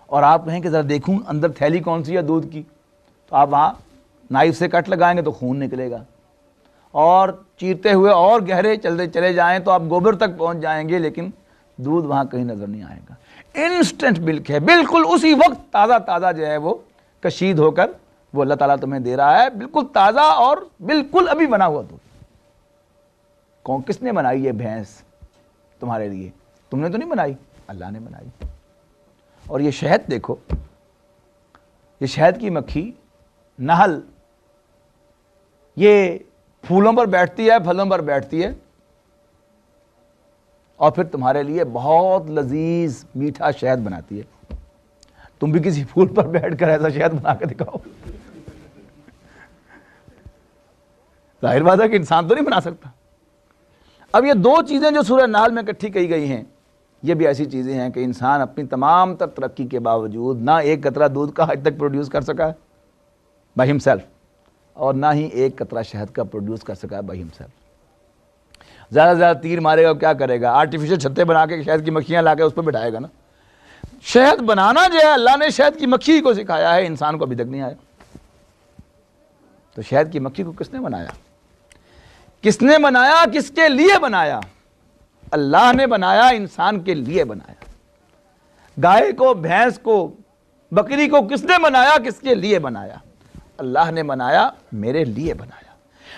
اور آپ کہیں کہ ذرا دیکھوں اندر تھیلی کون سی ہے دودھ کی، تو آپ وہاں نائف سے کٹ لگائیں گے تو خون نکلے گا، اور چیرتے ہوئے اور گہرے چلتے چلے جائیں تو آپ گوبر تک پہنچ جائیں گے، لیکن دودھ وہاں کہیں نظر نہیں آئے گا۔ انسٹنٹ ملک ہے، بالکل اسی وقت تازہ تازہ جو ہے وہ کشید ہو کر وہ اللہ تعالیٰ تمہیں دے رہا ہے، بالکل تازہ اور بالکل ابھی بنا ہوا دودھ۔ کس نے بنائی یہ بھینس تمہارے لیے؟ تم نے تو نہیں بنائی، اللہ نے بنائی۔ اور یہ شہد دیکھو، یہ شہد کی مکھی نحل، یہ پھولوں پر بیٹھتی ہے، پھلوں پر بیٹھتی ہے، اور پھر تمہارے لیے بہت لذیذ میٹھا شہد بناتی ہے۔ تم بھی کسی پھول پر بیٹھ کر ایسا شہد بنا کے دکھاؤ، ظاہر بات ہے کہ انسان تو نہیں بنا سکتا۔ اب یہ دو چیزیں جو سورہ نحل میں اکٹھی کہی گئی ہیں، یہ بھی ایسی چیزیں ہیں کہ انسان اپنی تمام تر ترقی کے باوجود نہ ایک قطرہ دودھ کا آج تک پروڈیوس کر سکا ہے بائی ہم سیلف، اور نہ ہی ایک قطرہ شہد کا پروڈیوس کر سکا ہے بائی ہم سیلف۔ زیادہ سے زیادہ تیر مارے گا، کیا کرے گا؟ آرٹیفیشل چھتے بنا کے شہد کی مکھیاں لا کے اس پہ بٹھائے گا نا۔ شہد بنانا جو ہے اللہ نے شہد کی مکھی کو سکھایا ہے، انسان کو ابھی تک نہیں آیا۔ تو شہد کی مکھی کو کس نے بنایا؟ کس نے بنایا؟ کس کے لیے بنایا؟ اللہ نے بنایا، انسان کے لیے بنایا۔ گائے کو، بھینس کو، بکری کو کس نے بنایا؟ کس کے لیے بنایا؟ اللہ نے بنایا، میرے لیے بنایا۔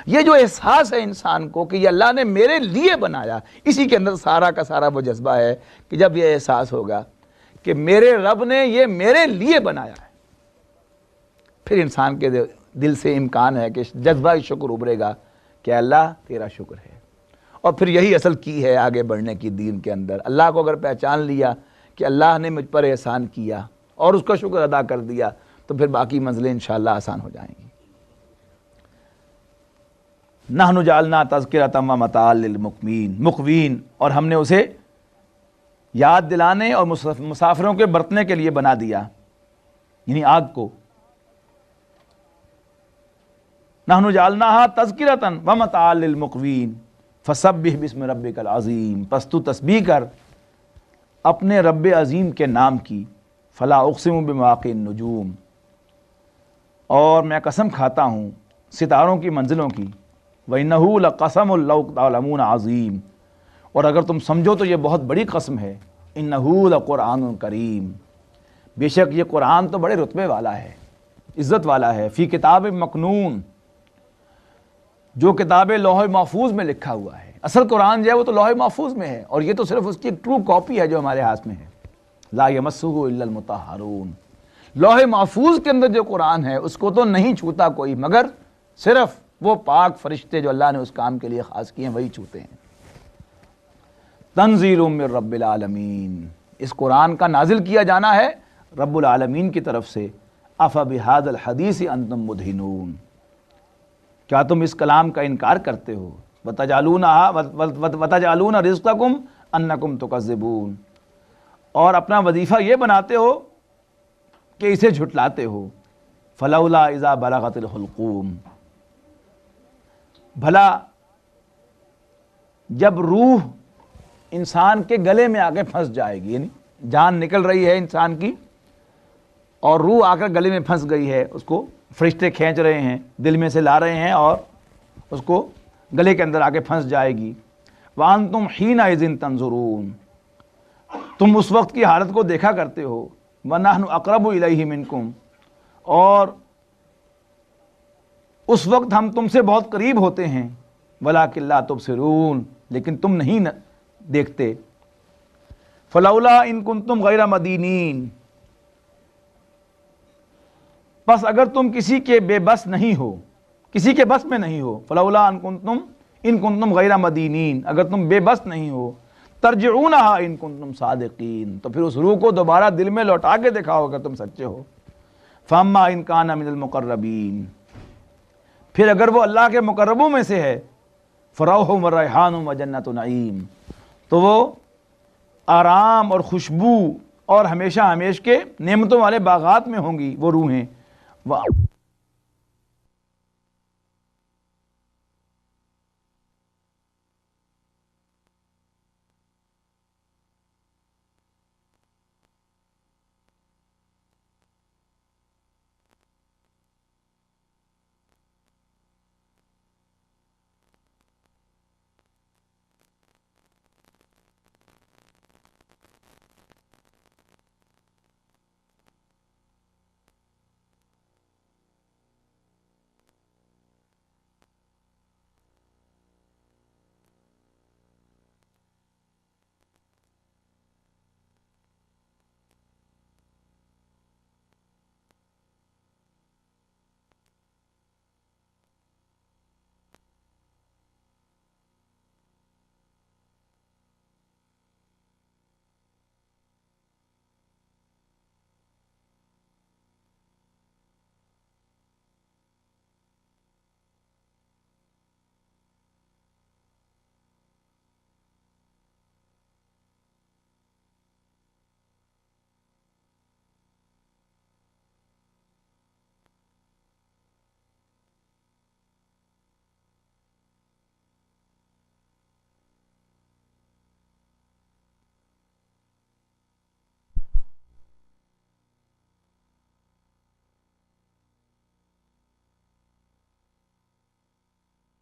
یہ جو احساس ہے انسان کو کہ یہ اللہ نے میرے لیے بنایا، اسی کے اندر سارا کا سارا وہ جذبہ ہے کہ جب یہ احساس ہوگا کہ میرے رب نے یہ میرے لیے بنایا ہے، پھر انسان کے دل سے امکان ہے کہ جذبہ شکر ابھرے گا کہ اللہ تیرا شکر ہے۔ اور پھر یہی اصل کی ہے آگے بڑھنے کی دین کے اندر۔ اللہ کو اگر پہچان لیا کہ اللہ نے مجھ پر احسان کیا اور اس کا شکر ادا کر دیا، تو پھر باقی منزلیں انشاءاللہ آسان ہو جائیں گی۔ نحن جعلنا تذکرۃ ومتاعا للمقوین، مقوین، اور ہم نے اسے یاد دلانے اور مسافروں کے برتنے کے لیے بنا دیا، یعنی آگ کو۔ نحن جعلناها تذکرۃ ومتاعا للمقوین فسبح باسم ربک العظیم، پس تو تسبیح کر اپنے رب عظیم کے نام کی، فلا اقسم بمواقع النجوم، اور میں قسم کھاتا ہوں ستاروں کی منزلوں کی، وَإِنَّهُ لَقَسَمٌ لَوْ تَعْلَمُونَ عظیم، اور اگر تم سمجھو تو یہ بہت بڑی قسم ہے، إِنَّهُ لَقُرْآنٌ کریم، بے شک یہ قرآن تو بڑے رتبے والا ہے، عزت والا ہے، فی کتاب مکنون، جو کتاب لوح محفوظ میں لکھا ہوا ہے۔ اصل قرآن جو ہے وہ تو لوح محفوظ میں ہے، اور یہ تو صرف اس کی ایک ٹرو کاپی ہے جو ہمارے ہاتھ میں ہے۔ لا یمسہ الا المطہرون، لوح محفوظ کے اندر جو قرآن ہے اس کو تو نہیں چھوتا کوئی مگر صرف وہ پاک فرشتے جو اللہ نے اس کام کے لیے خاص کیے ہیں وہی چھوتے ہیں۔ تنزیل من رب العالمین، اس قرآن کا نازل کیا جانا ہے رب العالمین کی طرف سے۔ افبہذا الحدیث انتم مدہنون، کیا تم اس کلام کا انکار کرتے ہو؟ وتجعلون رزقکم انکم تکذبون، اور اپنا وظیفہ یہ بناتے ہو کہ اسے جھٹلاتے ہو۔ فلولا اذا بلغت الحلقوم، بھلا جب روح انسان کے گلے میں آ کے پھنس جائے گی، یعنی جان نکل رہی ہے انسان کی اور روح آ کر گلے میں پھنس گئی ہے، اس کو فرشتے کھینچ رہے ہیں، دل میں سے لا رہے ہیں اور اس کو گلے کے اندر آ کے پھنس جائے گی۔ وَأَنْتُمْ حِينَئِذٍ تَنظُرُونَ، تم اس وقت کی حالت کو دیکھا کرتے ہو۔ وَنَحْنُ أَقْرَبُ إِلَيْهِ مِنْكُمْ، اور اس وقت ہم تم سے بہت قریب ہوتے ہیں۔ وَلَٰكِن لَا تُبْصِرُونَ، لیکن تم نہیں دیکھتے۔ فَلَوْلَا إِن كُنتُمْ غَيْرَ مَدِينِينَ، پس اگر تم کسی کے بے بس نہیں ہو، کسی کے بس میں نہیں ہو، فلولا ان کنتم غیر مدینین، اگر تم بے بس نہیں ہو، ترجعونہا ان کنتم صادقین، تو پھر اس روح کو دوبارہ دل میں لوٹا کے دکھاؤ اگر تم سچے ہو۔ فاما ان کان من المقربین، پھر اگر وہ اللہ کے مقربوں میں سے ہے، فروح وریحان وجنت نعیم، تو وہ آرام اور خوشبو اور ہمیشہ ہمیش کے نعمتوں والے باغات میں ہوں گی وہ روحیں۔